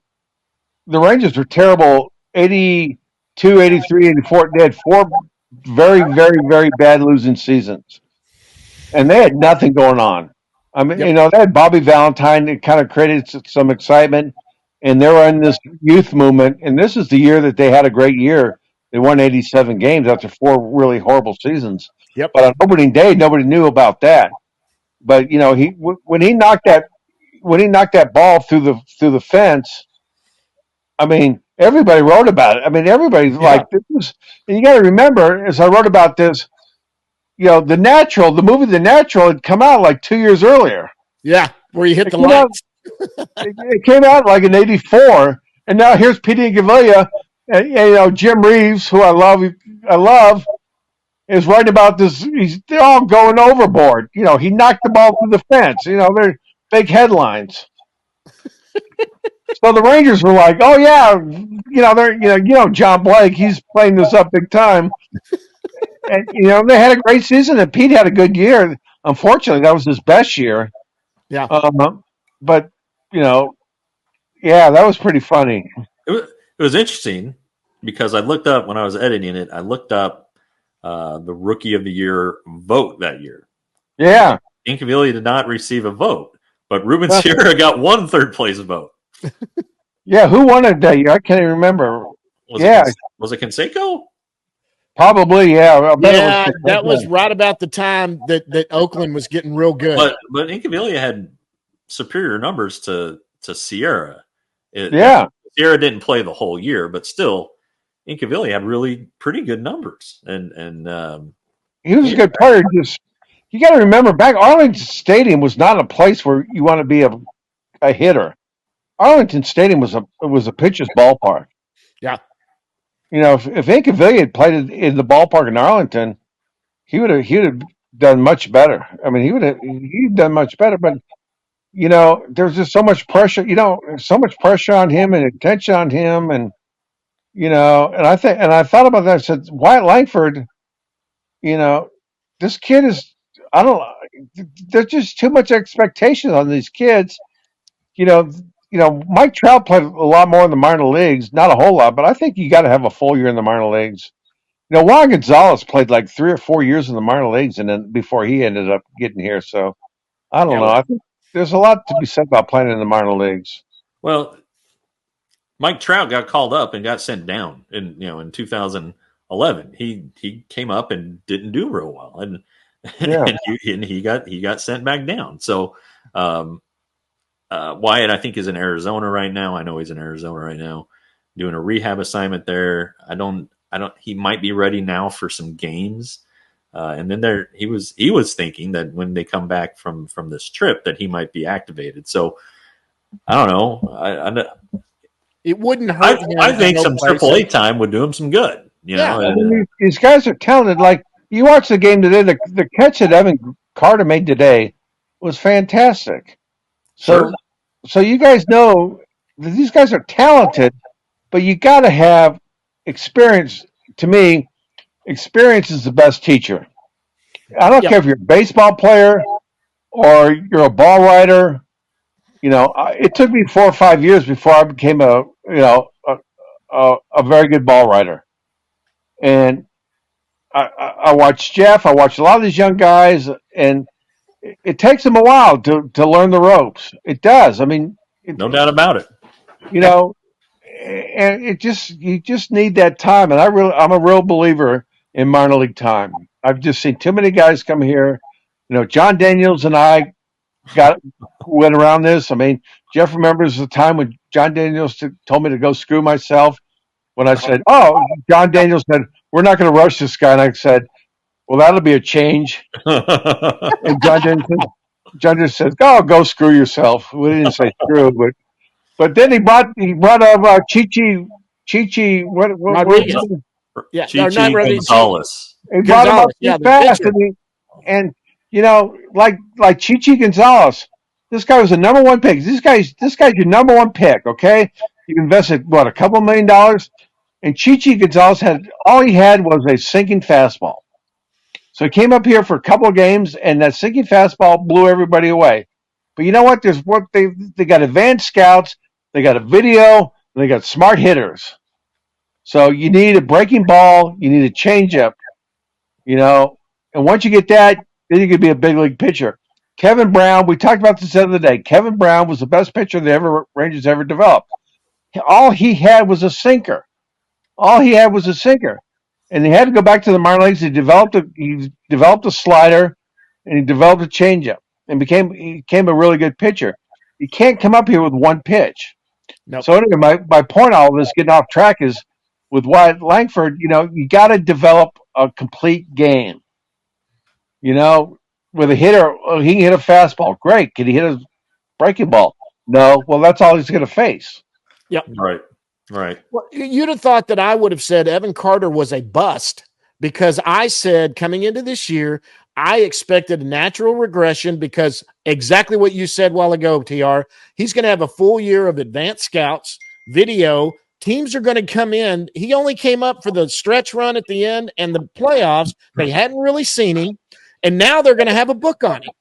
Rangers were terrible. 82, 83, 84. They had 4 very, very, very bad losing seasons, and they had nothing going on. Yep. They had Bobby Valentine. It kind of created some excitement. And they were in this youth movement, and this is the year that they had a great year. They won 87 games after 4 really horrible seasons. Yep. But on opening day, nobody knew about that. But when he knocked that ball through the fence, everybody wrote about it. Everybody's like, this was. And you got to remember, as I wrote about this, the movie The Natural had come out like 2 years earlier. Yeah, where you hit the lights. It came out like in '84, and now here's Pete Incaviglia, and Jim Reeves, who I love, is writing about this. They're all going overboard. He knocked the ball through the fence. They're big headlines. So the Rangers were like, "Oh yeah, they're John Blake. He's playing this up big time." And they had a great season, and Pete had a good year. Unfortunately, that was his best year. Yeah. But yeah, that was pretty funny. It was interesting because I looked up when I was editing it. I looked up the Rookie of the Year vote that year. Yeah, Incaviglia did not receive a vote, but Ruben Sierra got 1 third place vote. Yeah, who won it that year? I can't even remember. Was it Canseco? Probably, yeah. That was right about the time that Oakland was getting real good. But Incaviglia had superior numbers to Sierra. Sierra didn't play the whole year, but still, Incaviglia had really pretty good numbers. And he was a good player. You got to remember, back Arlington Stadium was not a place where you want to be a hitter. Arlington Stadium was a pitcher's ballpark. Yeah. If Incaviglia had played in the ballpark in Arlington, he would have done much better. He'd done much better, but there's just so much pressure. So much pressure on him and attention on him, and I thought about that. I said, Wyatt Langford, this kid is. I don't. There's just too much expectation on these kids. Mike Trout played a lot more in the minor leagues, not a whole lot, but I think you got to have a full year in the minor leagues. Juan Gonzalez played like 3 or 4 years in the minor leagues, and then before he ended up getting here. So I don't know. I think there's a lot to be said about playing in the minor leagues. Well, Mike Trout got called up and got sent down in 2011. He came up and didn't do real well, and he got sent back down. So Wyatt, I think, is in Arizona right now. I know he's in Arizona right now doing a rehab assignment there. He might be ready now for some games. And then he was thinking that when they come back from this trip that he might be activated. So I don't know. It wouldn't hurt. I think some AAA time would do him some good. These guys are talented. Like, you watch the game today, the catch that Evan Carter made today was fantastic. So you guys know that these guys are talented, but you got to have experience. To me, experience is the best teacher. I don't care if you're a baseball player or you're a ball writer. It took me 4 or 5 years before I became a a very good ball writer. And I watch Jeff. I watch a lot of these young guys, and it takes them a while to learn the ropes. It does. I mean, No doubt about it. you know, and you just need that time. And I'm a real believer in minor league time. I've just seen too many guys come here. John Daniels and I went around this. I mean, Jeff remembers the time when John Daniels told me to go screw myself when I said, "Oh," John Daniels said, "We're not going to rush this guy," and I said, "Well, that'll be a change." And John just said, "Oh, go screw yourself." We didn't say screw, but then he brought up Chichi. What Rodriguez. Yeah, Chichi not Rodriguez. Gonzalez. he brought him up Gonzalez, too the fast, pitcher. and like Chichi Gonzalez, this guy was the number one pick. This guy's your number one pick. Okay, you invested a couple $1 million, and Chichi Gonzalez all he had was a sinking fastball. So he came up here for a couple of games, and that sinking fastball blew everybody away. But you know what? They got advanced scouts, they got a video, and they got smart hitters. So you need a breaking ball, you need a changeup, and once you get that, then you can be a big league pitcher. Kevin Brown, we talked about this the other day. Kevin Brown was the best pitcher the Rangers ever developed. All he had was a sinker. And he had to go back to the minor leagues. He developed a slider, and he developed a changeup, and he became a really good pitcher. You can't come up here with one pitch. Nope. So anyway, my point, all of this getting off track, is with Wyatt Langford. You got to develop a complete game. With a hitter, he can hit a fastball. Great. Can he hit a breaking ball? No. Well, that's all he's going to face. Yep. Right. Well, you'd have thought that I would have said Evan Carter was a bust, because I said coming into this year, I expected a natural regression, because exactly what you said a while ago, TR, he's going to have a full year of advanced scouts, video. Teams are going to come in. He only came up for the stretch run at the end and the playoffs. They hadn't really seen him. And now they're going to have a book on him.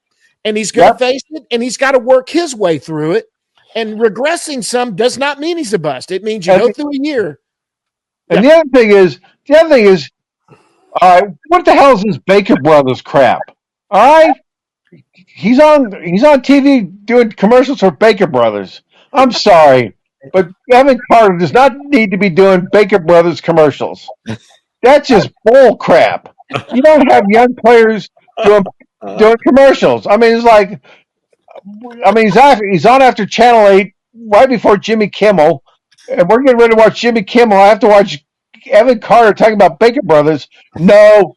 And he's going to face it, and he's got to work his way through it. And regressing some does not mean he's a bust. It means you go through a year. And the other thing is, what the hell is this Baker Brothers crap? All right, he's on TV doing commercials for Baker Brothers. I'm sorry, but Evan Carter does not need to be doing Baker Brothers commercials. That's just bull crap. You don't have young players doing commercials. I mean, he's on after Channel 8 right before Jimmy Kimmel, and we're getting ready to watch Jimmy Kimmel. I have to watch Evan Carter talking about Baker Brothers. No.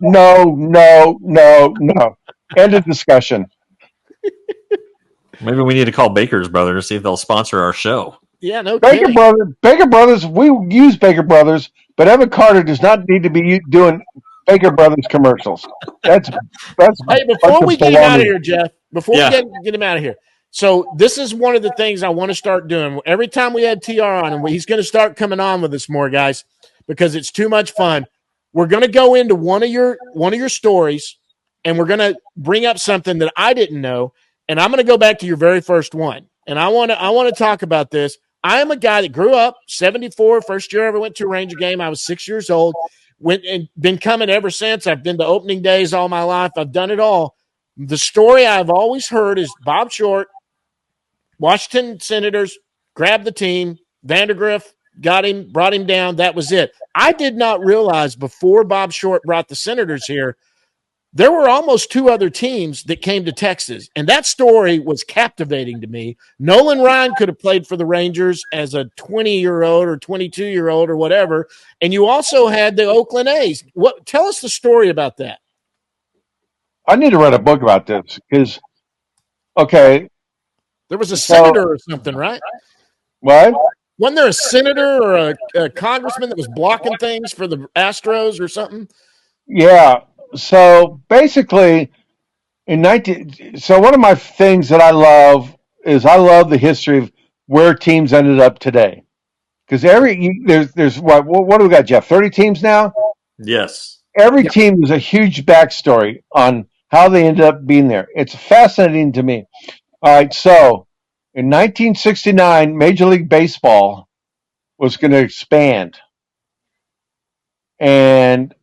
End of discussion. Maybe we need to call Baker's Brothers, see if they'll sponsor our show. Yeah, no Baker kidding. Brothers, we use Baker Brothers, but Evan Carter does not need to be doing Baker Brothers commercials. That's Hey, before we get him out of here, Jeff, before we get him out of here. So this is one of the things I want to start doing. Every time we had TR on, and he's going to start coming on with us more, guys, because it's too much fun. We're going to go into one of your stories, and we're going to bring up something that I didn't know, and I'm going to go back to your very first one. And I want to talk about this. I am a guy that grew up 74, first year I ever went to a Ranger game. I was 6 years old. Went and been coming ever since. I've been to opening days all my life. I've done it all. The story I've always heard is Bob Short, Washington Senators, grabbed the team. Vandergriff got him, brought him down. That was it. I did not realize before Bob Short brought the Senators here, there were almost two other teams that came to Texas, and that story was captivating to me. Nolan Ryan could have played for the Rangers as a 20-year-old or 22-year-old or whatever, and you also had the Oakland A's. Tell us the story about that. I need to write a book about this because, okay. There was a senator or something, right? What? Wasn't there a senator or a congressman that was blocking things for the Astros or something? Yeah. So basically, one of my things that I love is the history of where teams ended up today. Because there's what do we got, Jeff? 30 teams now? Yes. Every team is a huge backstory on how they ended up being there. It's fascinating to me. All right, so in 1969, Major League Baseball was going to expand, and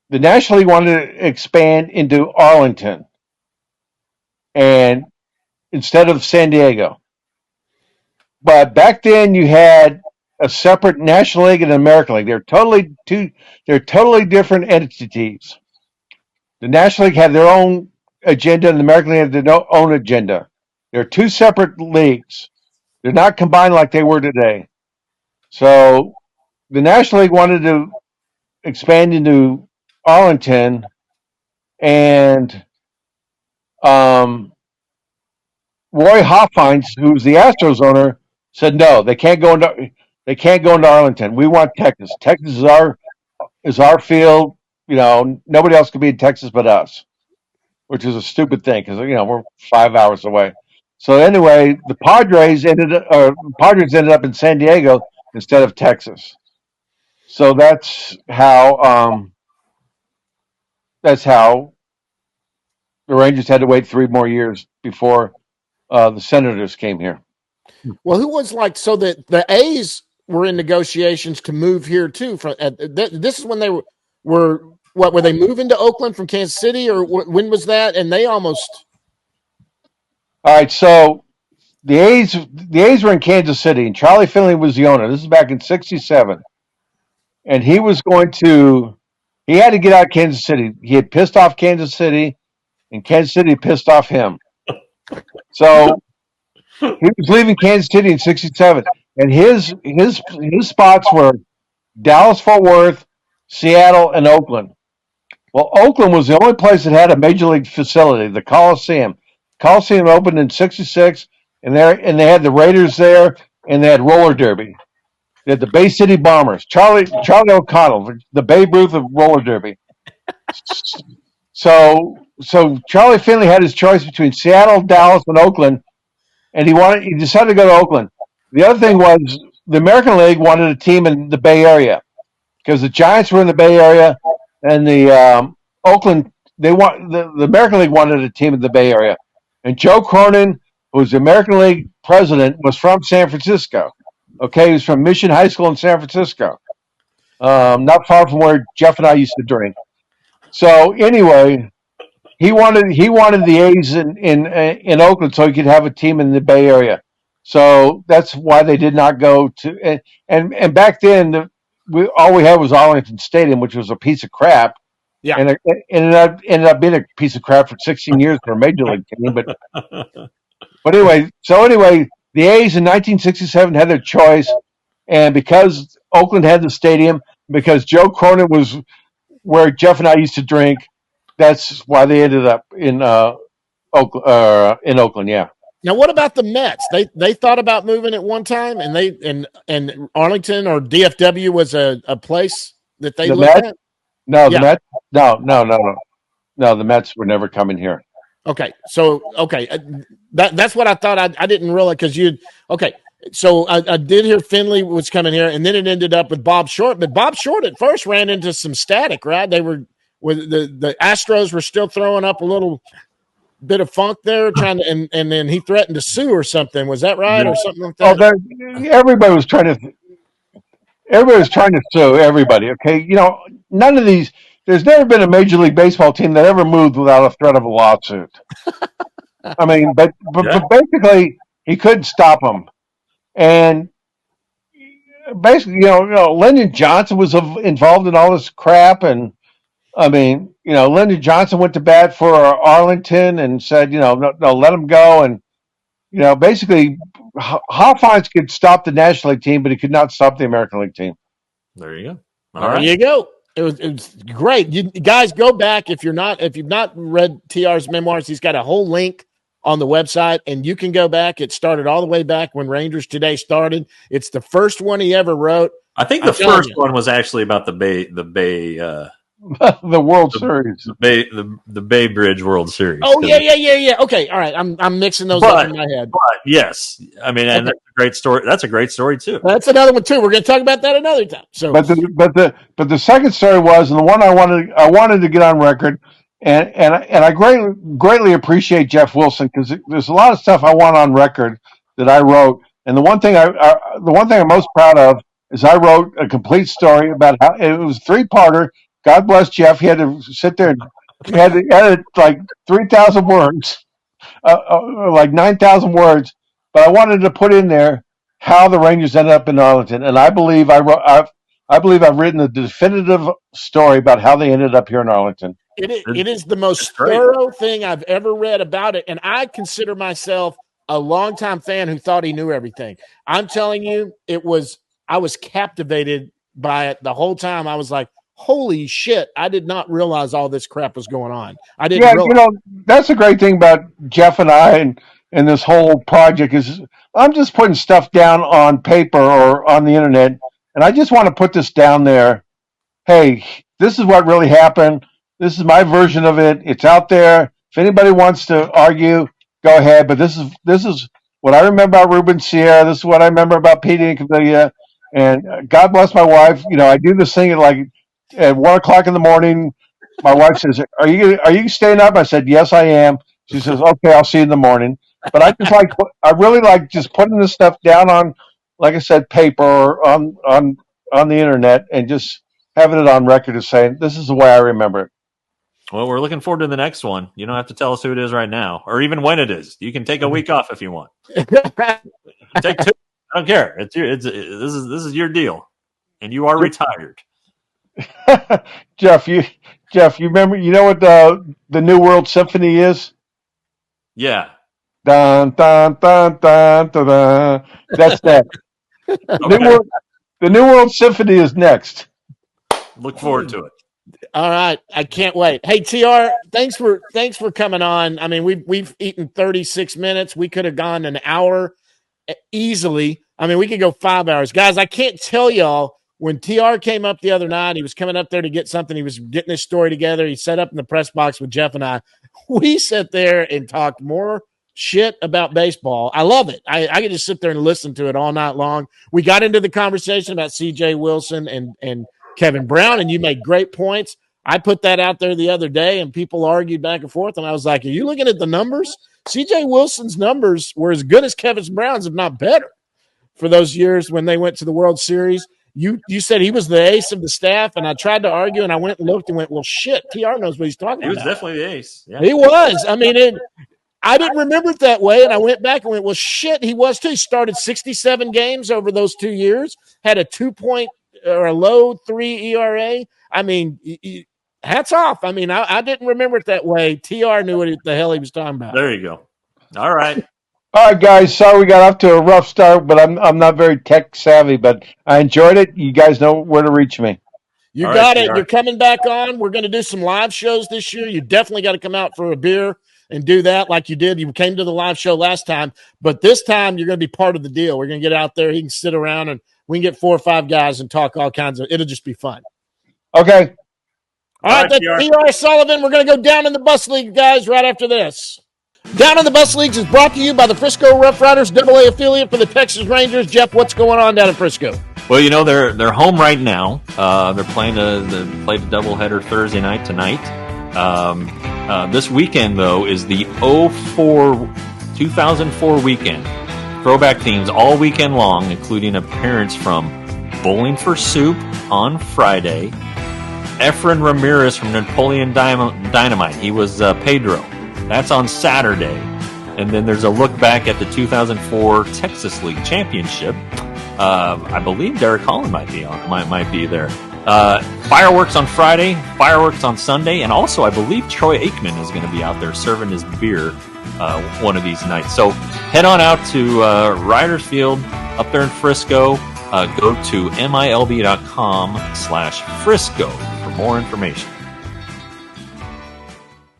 the National League wanted to expand into Arlington, and instead of San Diego. But back then, you had a separate National League and American League. They're totally different entities. The National League had their own agenda, and the American League had their own agenda. They're two separate leagues. They're not combined like they were today. So the National League wanted to expand into Arlington, and Roy Hoffines, who's the Astros owner, said no, they can't go into Arlington. We want Texas. Texas is our field. Nobody else can be in Texas but us, which is a stupid thing because we're 5 hours away. So anyway, the Padres ended up in San Diego instead of Texas. So that's how the Rangers had to wait 3 more years before the Senators came here. Well, who was so that the A's were in negotiations to move here too. This is when they were they moving to Oakland from Kansas City, or when was that? And they almost. All right, so the A's were in Kansas City, and Charlie Finley was the owner. This is back in '67, and he had to get out of Kansas City. He had pissed off Kansas City, and Kansas City pissed off him. So he was leaving Kansas City in '67, and his spots were Dallas, Fort Worth, Seattle, and Oakland. Well, Oakland was the only place that had a major league facility, the Coliseum. Coliseum opened in '66, and they had the Raiders there, and they had roller derby. They had the Bay City Bombers, Charlie O'Connell, the Babe Ruth of roller derby. So Charlie Finley had his choice between Seattle, Dallas, and Oakland, and he decided to go to Oakland. The other thing was the American League wanted a team in the Bay Area because the Giants were in the Bay Area, and the the American League wanted a team in the Bay Area. And Joe Cronin, who was the American League president, was from San Francisco. Okay, he was from Mission High School in San Francisco, not far from where Jeff and I used to drink. So anyway, he wanted the A's in Oakland so he could have a team in the Bay Area. So that's why they did not go to and back then all we had was Arlington Stadium, which was a piece of crap. Yeah, and it ended up being a piece of crap for 16 years for a major league team. But anyway, the A's in 1967 had their choice, and because Oakland had the stadium, because Joe Cronin was where Jeff and I used to drink, that's why they ended up in Oakland. Yeah. Now, what about the Mets? They thought about moving at one time, and Arlington or DFW was a place that they looked at. No, the Mets. No. The Mets were never coming here. Okay, so that's what I thought. I didn't realize because So I did hear Finley was coming here, and then it ended up with Bob Short. But Bob Short at first ran into some static, right? They were with the Astros were still throwing up a little bit of funk there, trying to, and then he threatened to sue or something. Was that right, or something like that? Oh, everybody was trying to sue everybody. Okay, none of these. There's never been a Major League Baseball team that ever moved without a threat of a lawsuit. I mean, but basically, he couldn't stop them. And basically, Lyndon Johnson was involved in all this crap. And I mean, Lyndon Johnson went to bat for Arlington and said, no, let him go. And, basically, Hoffines could stop the National League team, but he could not stop the American League team. There you go. There you go. It was great. You guys go back if you've not read TR's memoirs. He's got a whole link on the website, and you can go back. It started all the way back when Rangers Today started. It's the first one he ever wrote. I think the first one was actually about the Bay the World Series, the Bay Bridge World Series. Oh yeah. Okay, all right. I'm mixing those up in my head. But yes, I mean, and that's a great story. That's a great story too. That's another one too. We're going to talk about that another time. So, but the second story was, and the one I wanted to get on record, and I greatly appreciate Jeff Wilson because there's a lot of stuff I want on record that I wrote And the one thing I'm most proud of is I wrote a complete story about how it was a three-parter. God bless Jeff. He had to sit there and he had to edit like 3,000 words, like 9,000 words. But I wanted to put in there how the Rangers ended up in Arlington, and I believe I've written a definitive story about how they ended up here in Arlington. It is the most great. thorough thing I've ever read about it, and I consider myself a longtime fan who thought he knew everything. I'm telling you, I was captivated by it the whole time. I was like, holy shit, I did not realize all this crap was going on. I didn't Yeah, realize. that's the great thing about Jeff and I and this whole project is I'm just putting stuff down on paper or on the internet, and I just want to put this down there. Hey, this is what really happened. This is my version of it. It's out there. If anybody wants to argue, go ahead. But this is what I remember about Ruben Sierra. This is what I remember about Pete Incaviglia. And God bless my wife. I do this thing at 1 o'clock in the morning. My wife says, Are you staying up?" I said, "Yes, I am." She says, "Okay, I'll see you in the morning." But I really like just putting this stuff down on, like I said, paper or on the internet, and just having it on record as saying this is the way I remember it. Well, we're looking forward to the next one. You don't have to tell us who it is right now, or even when it is. You can take a week off if you want. Take two. I don't care. This is your deal, and you are retired. Jeff, you remember? You know what the New World Symphony is? Yeah. Dun dun dun dun dun. Dun. That's that. Okay. The New World Symphony is next. Look forward to it. All right, I can't wait. Hey, TR, thanks for coming on. I mean, we've eaten 36 minutes. We could have gone an hour easily. I mean, we could go 5 hours. Guys, I can't tell y'all, when TR came up the other night, he was coming up there to get something. He was getting his story together. He sat up in the press box with Jeff and I. We sat there and talked more shit about baseball. I love it. I could just sit there and listen to it all night long. We got into the conversation about CJ Wilson and Kevin Brown, and you made great points. I put that out there the other day, and people argued back and forth, and I was like, are you looking at the numbers? CJ Wilson's numbers were as good as Kevin Brown's, if not better, for those years when they went to the World Series. You said he was the ace of the staff, and I tried to argue, and I went and looked and went, well, shit, TR knows what he's talking about. He was definitely the ace. Yeah. He was. I mean, I didn't remember it that way, and I went back and went, well, shit, he was too. He started 67 games over those 2 years, had a 2 or a low 3 ERA. I mean, hats off. I mean, I didn't remember it that way. TR knew what the hell he was talking about. There you go. All right. All right, guys. Sorry we got off to a rough start, but I'm not very tech savvy, but I enjoyed it. You guys know where to reach me. You All got right, it. TR. You're coming back on. We're going to do some live shows this year. You definitely got to come out for a beer and do that like you did. You came to the live show last time, but this time you're going to be part of the deal. We're going to get out there. He can sit around and we can get 4 or 5 guys and talk all kinds of – it'll just be fun. Okay. All right, that's TR Sullivan. We're going to go down in the bus league, guys, right after this. Down in the Bus Leagues is brought to you by the Frisco Rough Riders, AA affiliate for the Texas Rangers. Jeff, what's going on down in Frisco? Well, they're home right now. They're playing the doubleheader Thursday night tonight. This weekend, though, is the 2004 weekend. Throwback themes all weekend long, including appearance from Bowling for Soup on Friday, Efren Ramirez from Napoleon Dynamite. He was Pedro. That's on Saturday. And then there's a look back at the 2004 Texas League Championship. I believe Derek Holland might be there. Fireworks on Friday, fireworks on Sunday, and also I believe Troy Aikman is going to be out there serving his beer one of these nights. So head on out to Riders Field up there in Frisco. Go to milb.com/Frisco for more information.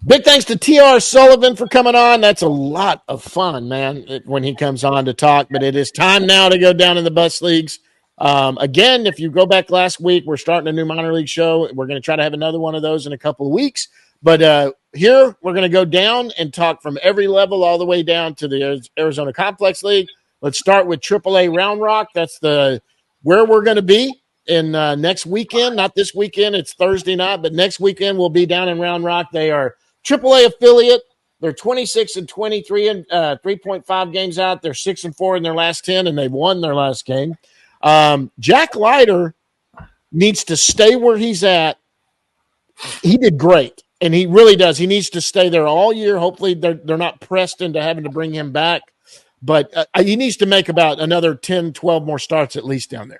Big thanks to TR Sullivan for coming on. That's a lot of fun, man, when he comes on to talk. But it is time now to go down in the Bus Leagues. Again, if you go back last week, we're starting a new minor league show. We're going to try to have another one of those in a couple of weeks. But here, we're going to go down and talk from every level all the way down to the Arizona Complex League. Let's start with AAA Round Rock. That's where we're going to be in next weekend. Not this weekend. It's Thursday night. But next weekend, we'll be down in Round Rock. They are AAA affiliate. They're 26-23 and 3.5 games out. They're 6-4 in their last 10, and they've won their last game. Jack Leiter needs to stay where he's at. He did great, and he really does. He needs to stay there all year. Hopefully they're not pressed into having to bring him back, but he needs to make about another 10, 12 more starts at least down there.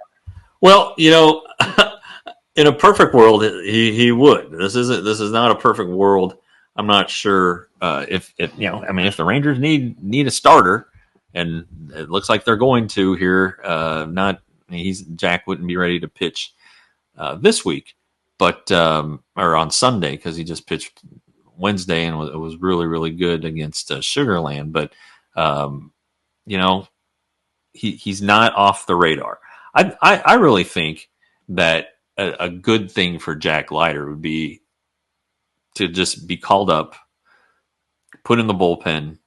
Well, in a perfect world, he would. This is not a perfect world. I'm not sure if if the Rangers need a starter, and it looks like they're going to here. Jack wouldn't be ready to pitch this week, but or on Sunday, because he just pitched Wednesday and it was really, really good against Sugarland. But he's not off the radar. I really think that a good thing for Jack Leiter would be to just be called up, put in the bullpen,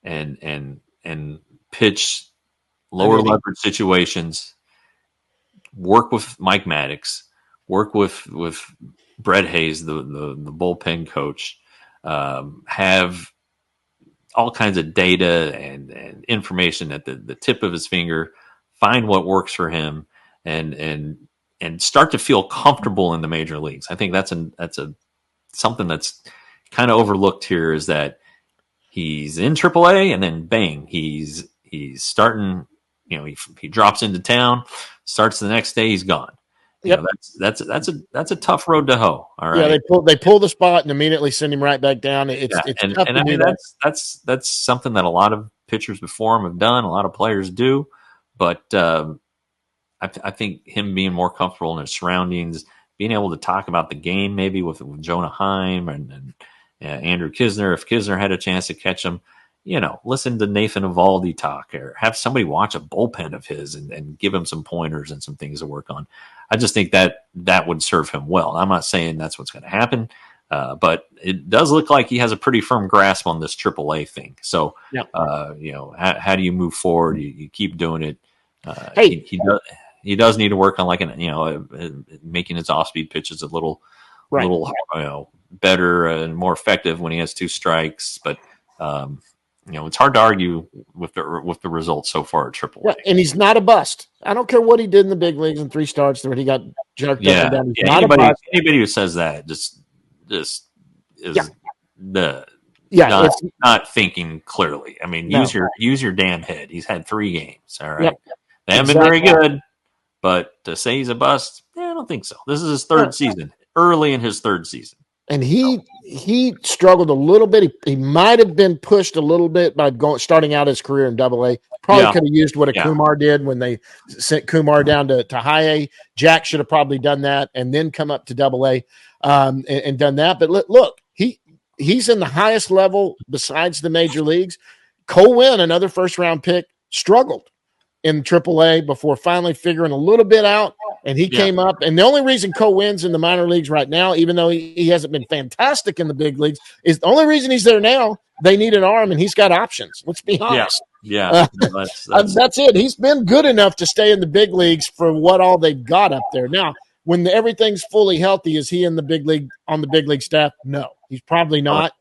and pitch lower leverage situations. Work with Mike Maddox. Work with Brett Hayes, the bullpen coach. Have all kinds of data and information at the tip of his finger. Find what works for him, and start to feel comfortable in the major leagues. I think that's something that's kind of overlooked here, is that he's in AAA and then bang, he's starting. He drops into town, starts the next day, he's gone. Yep. That's a tough road to hoe. All right. Yeah, they pull the spot and immediately send him right back down. It's tough to do that. That's something that a lot of pitchers before him have done. A lot of players do, but I think him being more comfortable in his surroundings, being able to talk about the game maybe with Jonah Heim and Andrew Kisner, if Kisner had a chance to catch him, listen to Nathan Eovaldi talk, or have somebody watch a bullpen of his and give him some pointers and some things to work on. I just think that would serve him well. I'm not saying that's what's going to happen, but it does look like he has a pretty firm grasp on this AAA thing. So, how do you move forward? You keep doing it. He does need to work on making his off-speed pitches a little better and more effective when he has two strikes. But it's hard to argue with the results so far at AAA. Right. And he's not a bust. I don't care what he did in the big leagues in 3 starts where he got jerked up and down. He's not a bust. Anybody who says that just is not thinking clearly. I mean, use your damn head. He's had 3 games. All right, they haven't been very good. But to say he's a bust, I don't think so. This is his 3rd season, early in his 3rd season. And he struggled a little bit. He might have been pushed a little bit by starting out his career in AA. Probably could have used what Kumar did when they sent Kumar down to high A. Jack should have probably done that and then come up to AA and done that. But look, he's in the highest level besides the major leagues. Cole Winn, another first-round pick, struggled in AAA before finally figuring a little bit out, and he came up. And the only reason Cole Winn's in the minor leagues right now, even though he hasn't been fantastic in the big leagues, is the only reason he's there now. They need an arm, and he's got options. Let's be honest. That's it. He's been good enough to stay in the big leagues for what all they've got up there. Now, when everything's fully healthy, is he in the big league on the big league staff? No, he's probably not.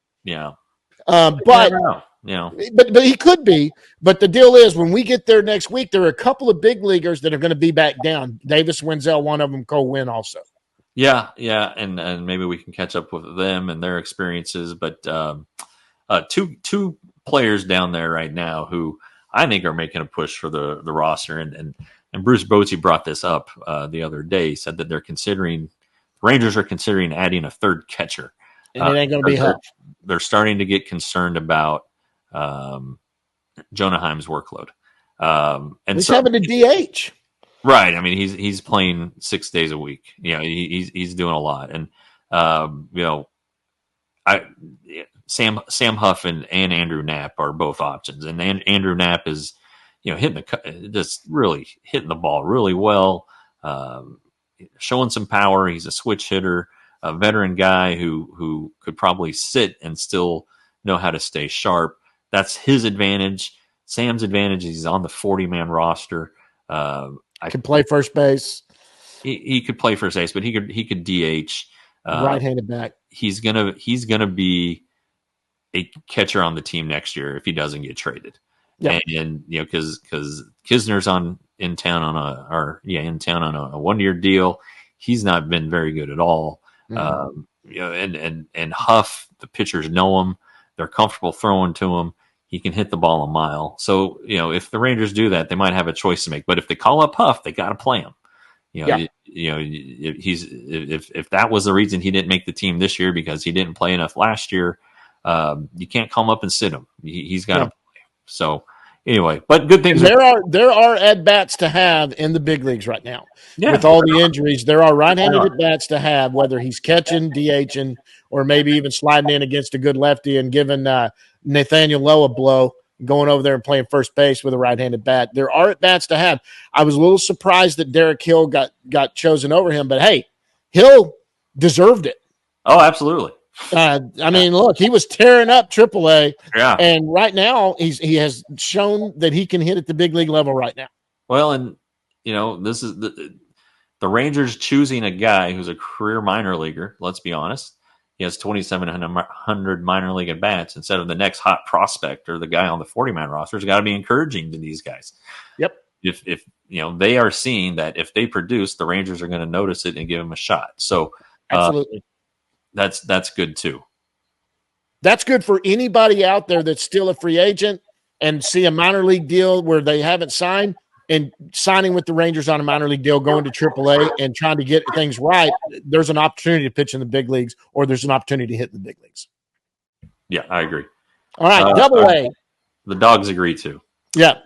But he could be. But the deal is, when we get there next week, there are a couple of big leaguers that are going to be back down. Davis Wenzel, one of them, Cole Winn also. And maybe we can catch up with them and their experiences. But two players down there right now who I think are making a push for the roster, and Bruce Bochy brought this up the other day. He said that Rangers are considering adding a 3rd catcher. And it ain't going to be help. They're starting to get concerned about Jonah Heim's workload. And he's having a DH. Right. I mean, he's playing 6 days a week. He's doing a lot. And Sam Huff and Andrew Knapp are both options. And Andrew Knapp is, hitting the ball really well, showing some power. He's a switch hitter, a veteran guy who could probably sit and still know how to stay sharp. That's his advantage. Sam's advantage is he's on the 40-man roster. Can play first base. He could play first base, but he could DH. Right-handed back. He's gonna be a catcher on the team next year if he doesn't get traded. Yeah. And because Kisner's in town on a 1-year deal. He's not been very good at all. And Huff, the pitchers know him. They're comfortable throwing to him. He can hit the ball a mile. So, if the Rangers do that, they might have a choice to make. But if they call up Huff, they got to play him. If that was the reason he didn't make the team this year because he didn't play enough last year, you can't call him up and sit him. He's got to play. So anyway, but good things. There are at bats to have in the big leagues right now. Yeah. With all the injuries, there are right-handed at bats to have, whether he's catching, DHing, or maybe even sliding in against a good lefty and giving Nathaniel Lowe a blow, going over there and playing first base with a right-handed bat. There are at bats to have. I was a little surprised that Derek Hill got chosen over him, but hey, Hill deserved it. Oh, absolutely. Look, he was tearing up AAA, yeah, and right now he has shown that he can hit at the big league level right now. Well, and this is the Rangers choosing a guy who's a career minor leaguer. Let's be honest, he has 2,700 minor league at bats instead of the next hot prospect or the guy on the 40-man roster. Has got to be encouraging to these guys. Yep. If they are seeing that if they produce, the Rangers are going to notice it and give him a shot. So absolutely. That's good too. That's good for anybody out there that's still a free agent and see a minor league deal where they haven't signed and signing with the Rangers on a minor league deal, going to AAA and trying to get things right. There's an opportunity to pitch in the big leagues, or there's an opportunity to hit in the big leagues. Yeah, I agree. All right, Double A. The Dogs agree too. Yeah.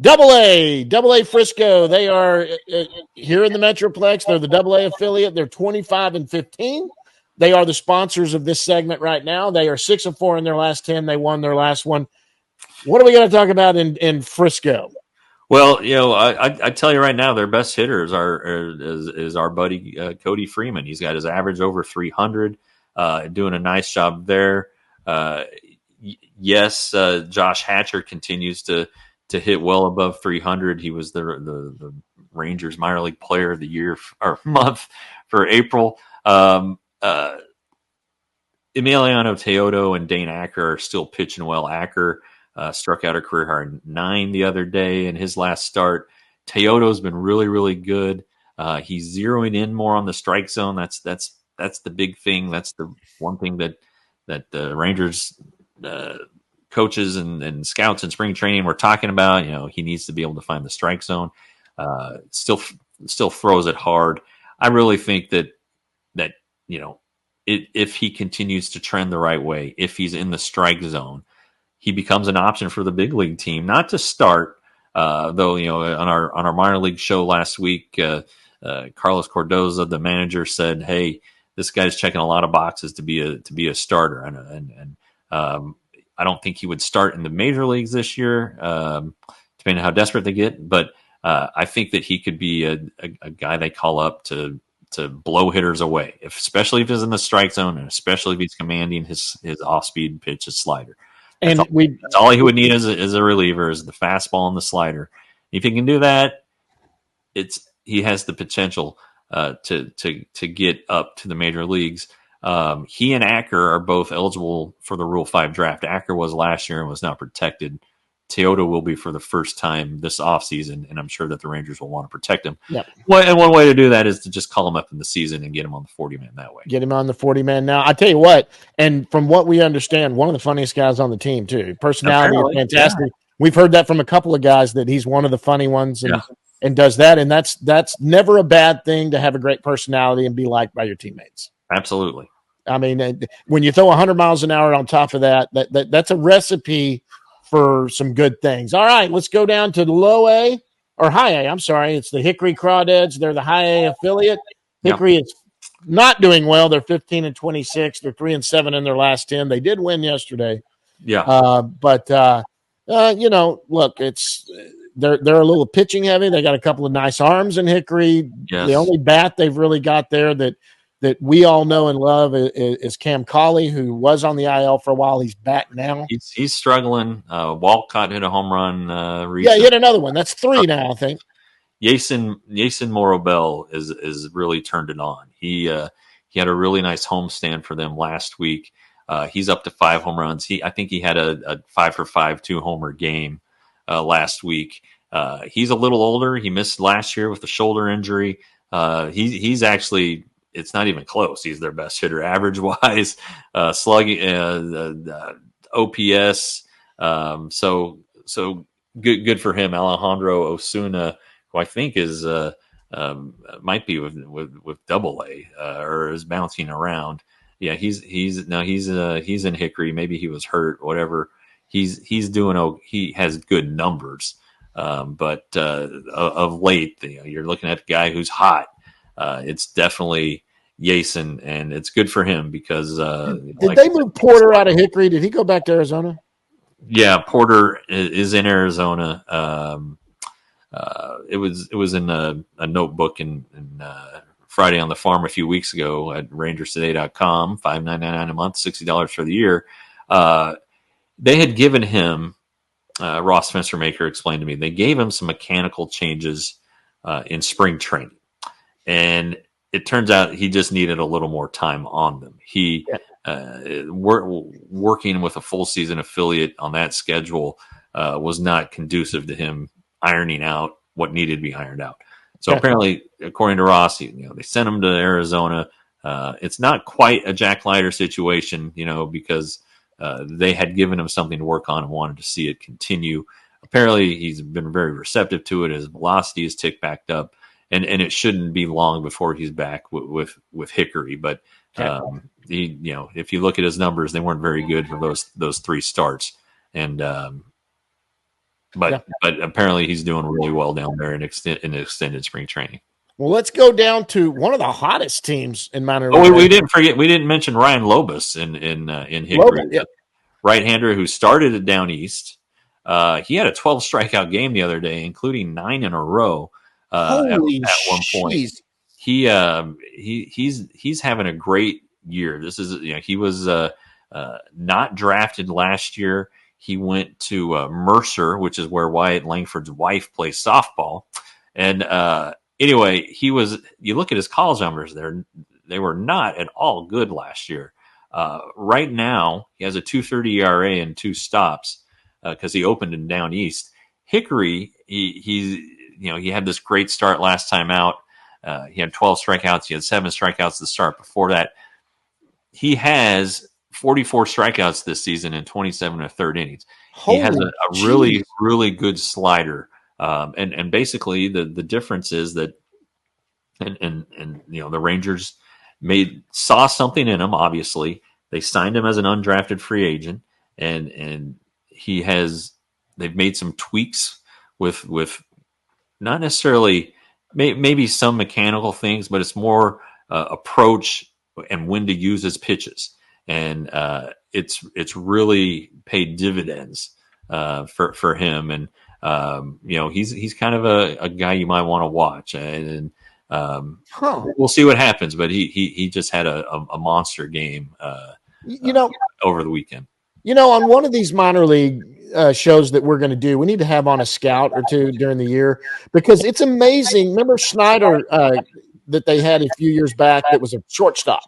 Double A Frisco. They are here in the Metroplex. They're the Double A affiliate. They're 25-15. They are the sponsors of this segment right now. They are 6-4 in their last 10. They won their last one. What are we going to talk about in Frisco? Well, I tell you right now, their best hitters is our buddy Cody Freeman. He's got his average over 300, doing a nice job there. Yes, Josh Hatcher continues to hit well above 300. He was the Rangers minor league player of the year or month for April. Emiliano Teodo and Dane Acker are still pitching well. Acker struck out a career high 9 the other day in his last start. Teodo's been really, really good. He's zeroing in more on the strike zone. That's the big thing. That's the one thing that the Rangers coaches and scouts in spring training were talking about. He needs to be able to find the strike zone. Still throws it hard. I really think that if he continues to trend the right way, if he's in the strike zone, he becomes an option for the big league team. Not to start, though. On our minor league show last week, Carlos Cordoza, the manager, said, "Hey, this guy's checking a lot of boxes to be a starter." And I don't think he would start in the major leagues this year, depending on how desperate they get. But I think that he could be a guy they call up to blow hitters away, especially if he's in the strike zone, and especially if he's commanding his off-speed pitch, his slider. That's all he would need as a reliever is the fastball and the slider. If he can do that, he has the potential to get up to the major leagues. He and Acker are both eligible for the Rule 5 draft. Acker was last year and was not protected. Teodo will be for the first time this offseason, and I'm sure that the Rangers will want to protect him. Yep. And one way to do that is to just call him up in the season and get him on the 40-man that way. Get him on the 40-man now. I tell you what, and from what we understand, one of the funniest guys on the team, too. Personality is fantastic. Yeah. We've heard that from a couple of guys that he's one of the funny ones and does that, and that's never a bad thing to have a great personality and be liked by your teammates. Absolutely. I mean, when you throw 100 miles an hour on top of that's a recipe for some good things. All right, let's go down to low A or high A. I'm sorry. It's the Hickory Crawdads. They're the high A affiliate. Hickory is not doing well. They're 15-26. They're 3-7 in their last 10. They did win yesterday. Yeah. But look, they're a little pitching heavy. They got a couple of nice arms in Hickory. Yes. The only bat they've really got there that we all know and love is Cam Cauley, who was on the IL for a while. He's back now. He's struggling. Walcott hit a home run recently. Yeah, he hit another one. That's 3 now, I think. Jason Morobel is really turned it on. He had a really nice homestand for them last week. He's up to 5 home runs. I think he had a 5-for-5 2-homer game last week. He's a little older. He missed last year with a shoulder injury. He's actually, it's not even close. He's their best hitter average wise, slugging, OPS. So good for him. Alejandro Osuna, who I think is might be with Double-A or is bouncing around. Yeah, he's in Hickory. Maybe he was hurt, whatever. He's doing. He has good numbers. But of late, you're looking at a guy who's hot. It's definitely Yason, and it's good for him because did they move Porter out of Hickory? Did he go back to Arizona? Yeah, Porter is in Arizona. It was in a notebook in Friday on the Farm a few weeks ago at rangerstoday.com. $5.99 a month, $60 for the year. They had given him. Ross Fenstermaker explained to me they gave him some mechanical changes in spring training, and it turns out he just needed a little more time on them. He working with a full season affiliate on that schedule was not conducive to him ironing out what needed to be ironed out. So apparently, according to Ross, they sent him to Arizona. It's not quite a Jack Leiter situation, because they had given him something to work on and wanted to see it continue. Apparently, he's been very receptive to it. His velocity is ticked back up, and it shouldn't be long before he's back with Hickory. But if you look at his numbers, they weren't very good for those 3 starts. And but apparently, he's doing really well down there in extended spring training. Well, let's go down to one of the hottest teams in minor league. Oh, we didn't forget. We didn't mention Ryan Lobus in Hickory, right-hander who started it down east. He had a 12 strikeout game the other day, including 9 in a row. At one point, he's having a great year. This is he was not drafted last year. He went to Mercer, which is where Wyatt Langford's wife plays softball, and anyway, you look at his college numbers there, they were not at all good last year. Right now, he has a 2.30 ERA and 2 stops because he opened in down east. Hickory, he had this great start last time out. He had 12 strikeouts. He had 7 strikeouts to start. Before that, he has 44 strikeouts this season in 27 1/3 innings. He has a really, really good slider. And basically the difference is that, and the Rangers saw something in him. Obviously, they signed him as an undrafted free agent, and they've made some tweaks with not necessarily maybe some mechanical things, but it's more approach and when to use his pitches, and it's really paid dividends for him. And he's kind of a guy you might want to watch, and we'll see what happens. But he just had a monster game, over the weekend. On one of these minor league shows that we're going to do, we need to have on a scout or two during the year, because it's amazing. Remember Schneider that they had a few years back that was a shortstop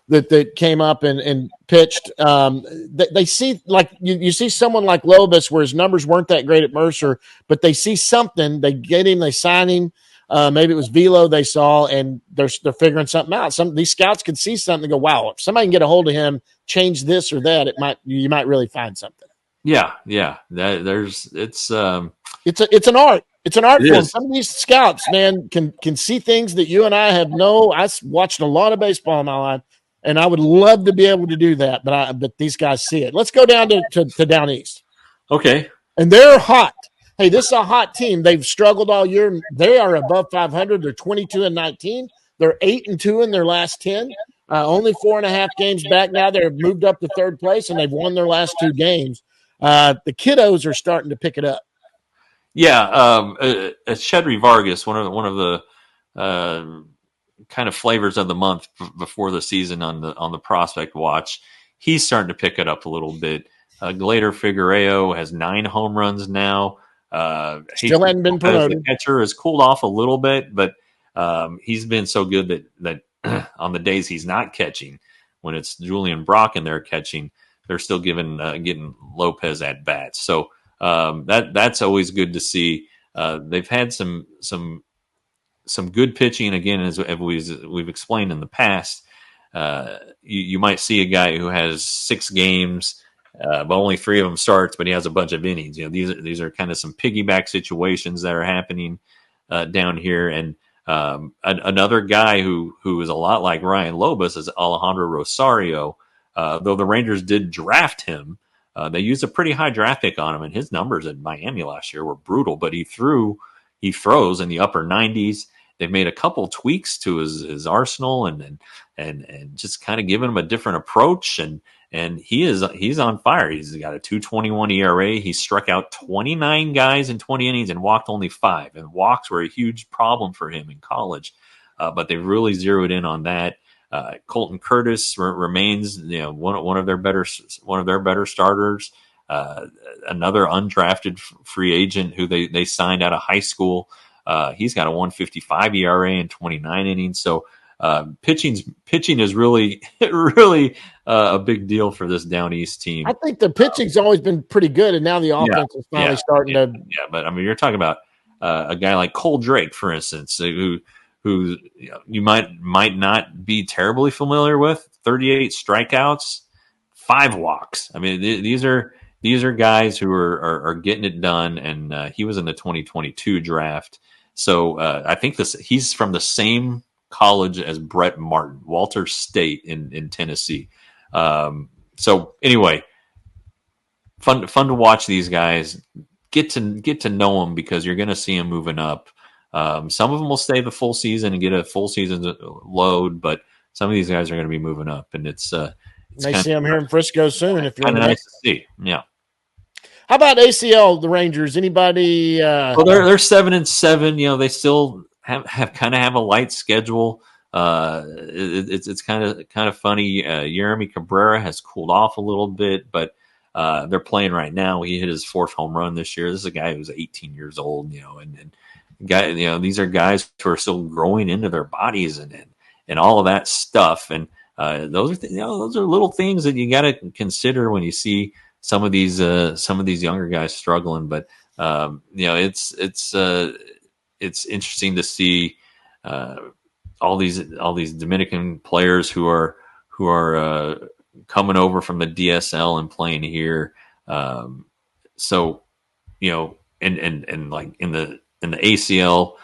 that came up and pitched. They see, like you see someone like Lobus where his numbers weren't that great at Mercer, but they see something, they get him, they sign him. Maybe it was Velo they saw, and they're figuring something out. These scouts can see something and go, wow, if somebody can get a hold of him, change this or that, you might really find something. Yeah. It's an art. It's an art form. Some of these scouts, man, can see things that you and I have I watched a lot of baseball in my life, and I would love to be able to do that, but these guys see it. Let's go down to down east. Okay. And they're hot. Hey, this is a hot team. They've struggled all year. They are above 500. They're 22-19. They're 8-2 in their last 10. Only 4.5 games back now. They're moved up to third place, and they've won their last 2 games. The kiddos are starting to pick it up. Yeah, Shedry Vargas, one of the kind of flavors of the month before the season on the prospect watch. He's starting to pick it up a little bit. Glader Figueiredo has 9 home runs now. Still hadn't been promoted. The catcher has cooled off a little bit, but he's been so good that on the days he's not catching, when it's Julian Brock in there catching, they're still getting Lopez at bats. So that's always good to see. They've had some good pitching again, as we've explained in the past. You might see a guy who has 6 games, but only 3 of them starts, but he has a bunch of innings. These are kind of some piggyback situations that are happening down here. And another guy who is a lot like Ryan Lobos is Alejandro Rosario. Though the Rangers did draft him, they used a pretty high draft pick on him, and his numbers at Miami last year were brutal. But he throws in the upper 90s. They've made a couple tweaks to his arsenal and just kind of given him a different approach. And he's on fire. He's got a 2.21 ERA. He struck out 29 guys in 20 innings and walked only 5. And walks were a huge problem for him in college, but they've really zeroed in on that. Colton Curtis remains, one of their better starters. Another undrafted free agent who they signed out of high school. He's got a 1.55 ERA in 29 innings. So pitching is really a big deal for this Down East team. I think the pitching's always been pretty good, and now the offense is finally starting to. Yeah, but I mean, you're talking about a guy like Cole Drake, for instance, who you might not be terribly familiar with. 38 strikeouts, 5 walks. I mean, these are guys who are getting it done, and he was in the 2022 draft. So I think he's from the same college as Brett Martin, Walter State in Tennessee. So anyway, fun to watch these guys. Get to know them, because you're going to see them moving up. Some of them will stay the full season and get a full season load, but some of these guys are going to be moving up, and it's may see them here in Frisco soon. If you're nice to see, yeah. How about ACL, the Rangers? Anybody? Well, they're 7-7. They still have a light schedule. It's kind of funny. Yeremy Cabrera has cooled off a little bit, but they're playing right now. He hit his 4th home run this year. This is a guy who's 18 years old. These are guys who are still growing into their bodies and all of that stuff. And those are little things that you got to consider when you see some of these younger guys struggling. But it's interesting to see all these Dominican players who are coming over from the DSL and playing here. So and like in the ACL,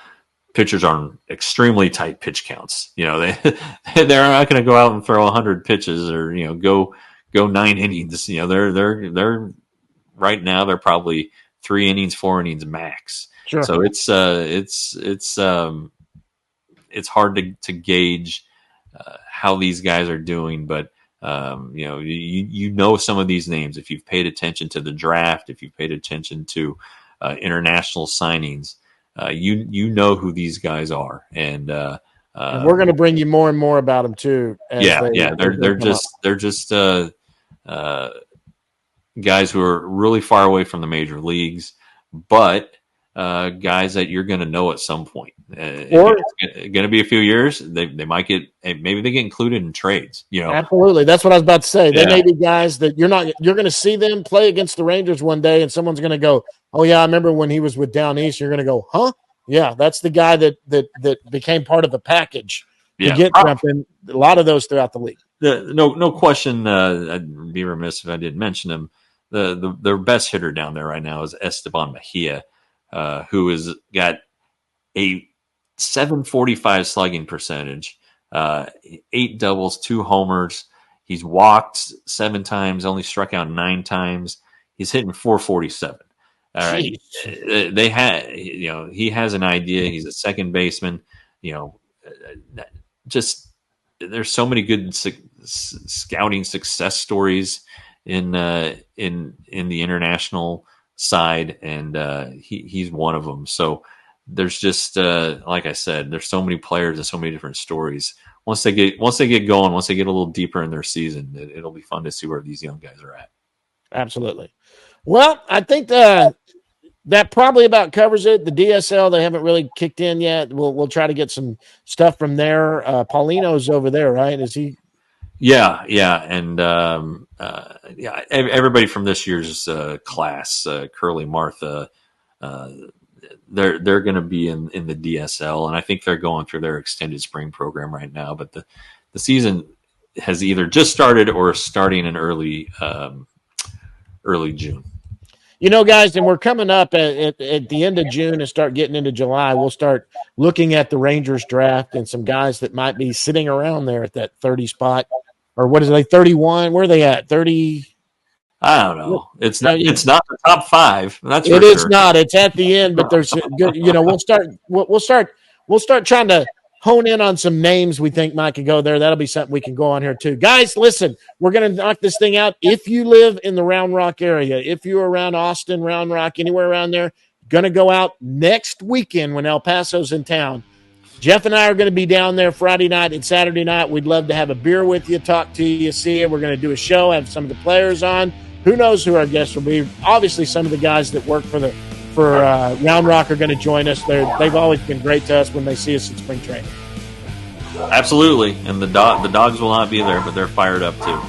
pitchers are on extremely tight pitch counts. They're not going to go out and throw 100 pitches or go 9 innings. They're right now they're probably 3 innings, 4 innings max. Sure. So it's hard to gauge how these guys are doing, but some of these names if you've paid attention to the draft, if you've paid attention to international signings. You know who these guys are, and we're going to bring you more and more about them too. They're just guys who are really far away from the major leagues, but guys that you're going to know at some point. Or it's going to be a few years. They might maybe they get included in trades. Absolutely. That's what I was about to say. They may be guys that you're going to see them play against the Rangers one day, and someone's going to go, "Oh yeah, I remember when he was with Down East." You're going to go, "Huh? Yeah, that's the guy that became part of the package to get something." A lot of those throughout the league. No question. I'd be remiss if I didn't mention him. Their best hitter down there right now is Esteban Mejia, who has got a 745 slugging percentage, 8 doubles, 2 homers. He's walked 7 times, only struck out 9 times. He's hitting 447. All right. He has an idea. He's a second baseman. Just there's so many good scouting success stories in the international side, and he's one of them. So there's just like I said, there's so many players and so many different stories. Once they get going, once they get a little deeper in their season, it'll be fun to see where these young guys are at. Absolutely. Well, I think that probably about covers it. The DSL, they haven't really kicked in yet. We'll try to get some stuff from there. Paulino's over there, right? Is he? Yeah, and everybody from this year's class, Curly, Martha, uh, they're going to be in the DSL, and I think they're going through their extended spring program right now. But the season has either just started or starting in early June. Guys, and we're coming up at the end of June and start getting into July. We'll start looking at the Rangers draft and some guys that might be sitting around there at that 30 spot. Or what is it, 31? Where are they at? 30? I don't know. It's not the top 5. That's for it is sure. not. It's at the end, but there's good. We'll start trying to hone in on some names we think might could go there. That'll be something we can go on here too. Guys, listen, we're going to knock this thing out. If you live in the Round Rock area, if you're around Austin, Round Rock, anywhere around there, going to go out next weekend when El Paso's in town. Jeff and I are going to be down there Friday night and Saturday night. We'd love to have a beer with you, talk to you, see you. We're going to do a show, have some of the players on. Who knows who our guests will be? Obviously, some of the guys that work for Round Rock are going to join us. They've always been great to us when they see us in spring training. Absolutely, and the dogs will not be there, but they're fired up too.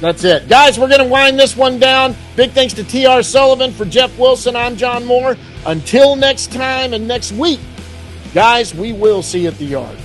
That's it. Guys, we're going to wind this one down. Big thanks to T.R. Sullivan. For Jeff Wilson, I'm John Moore. Until next time and next week, guys, we will see you at the yard.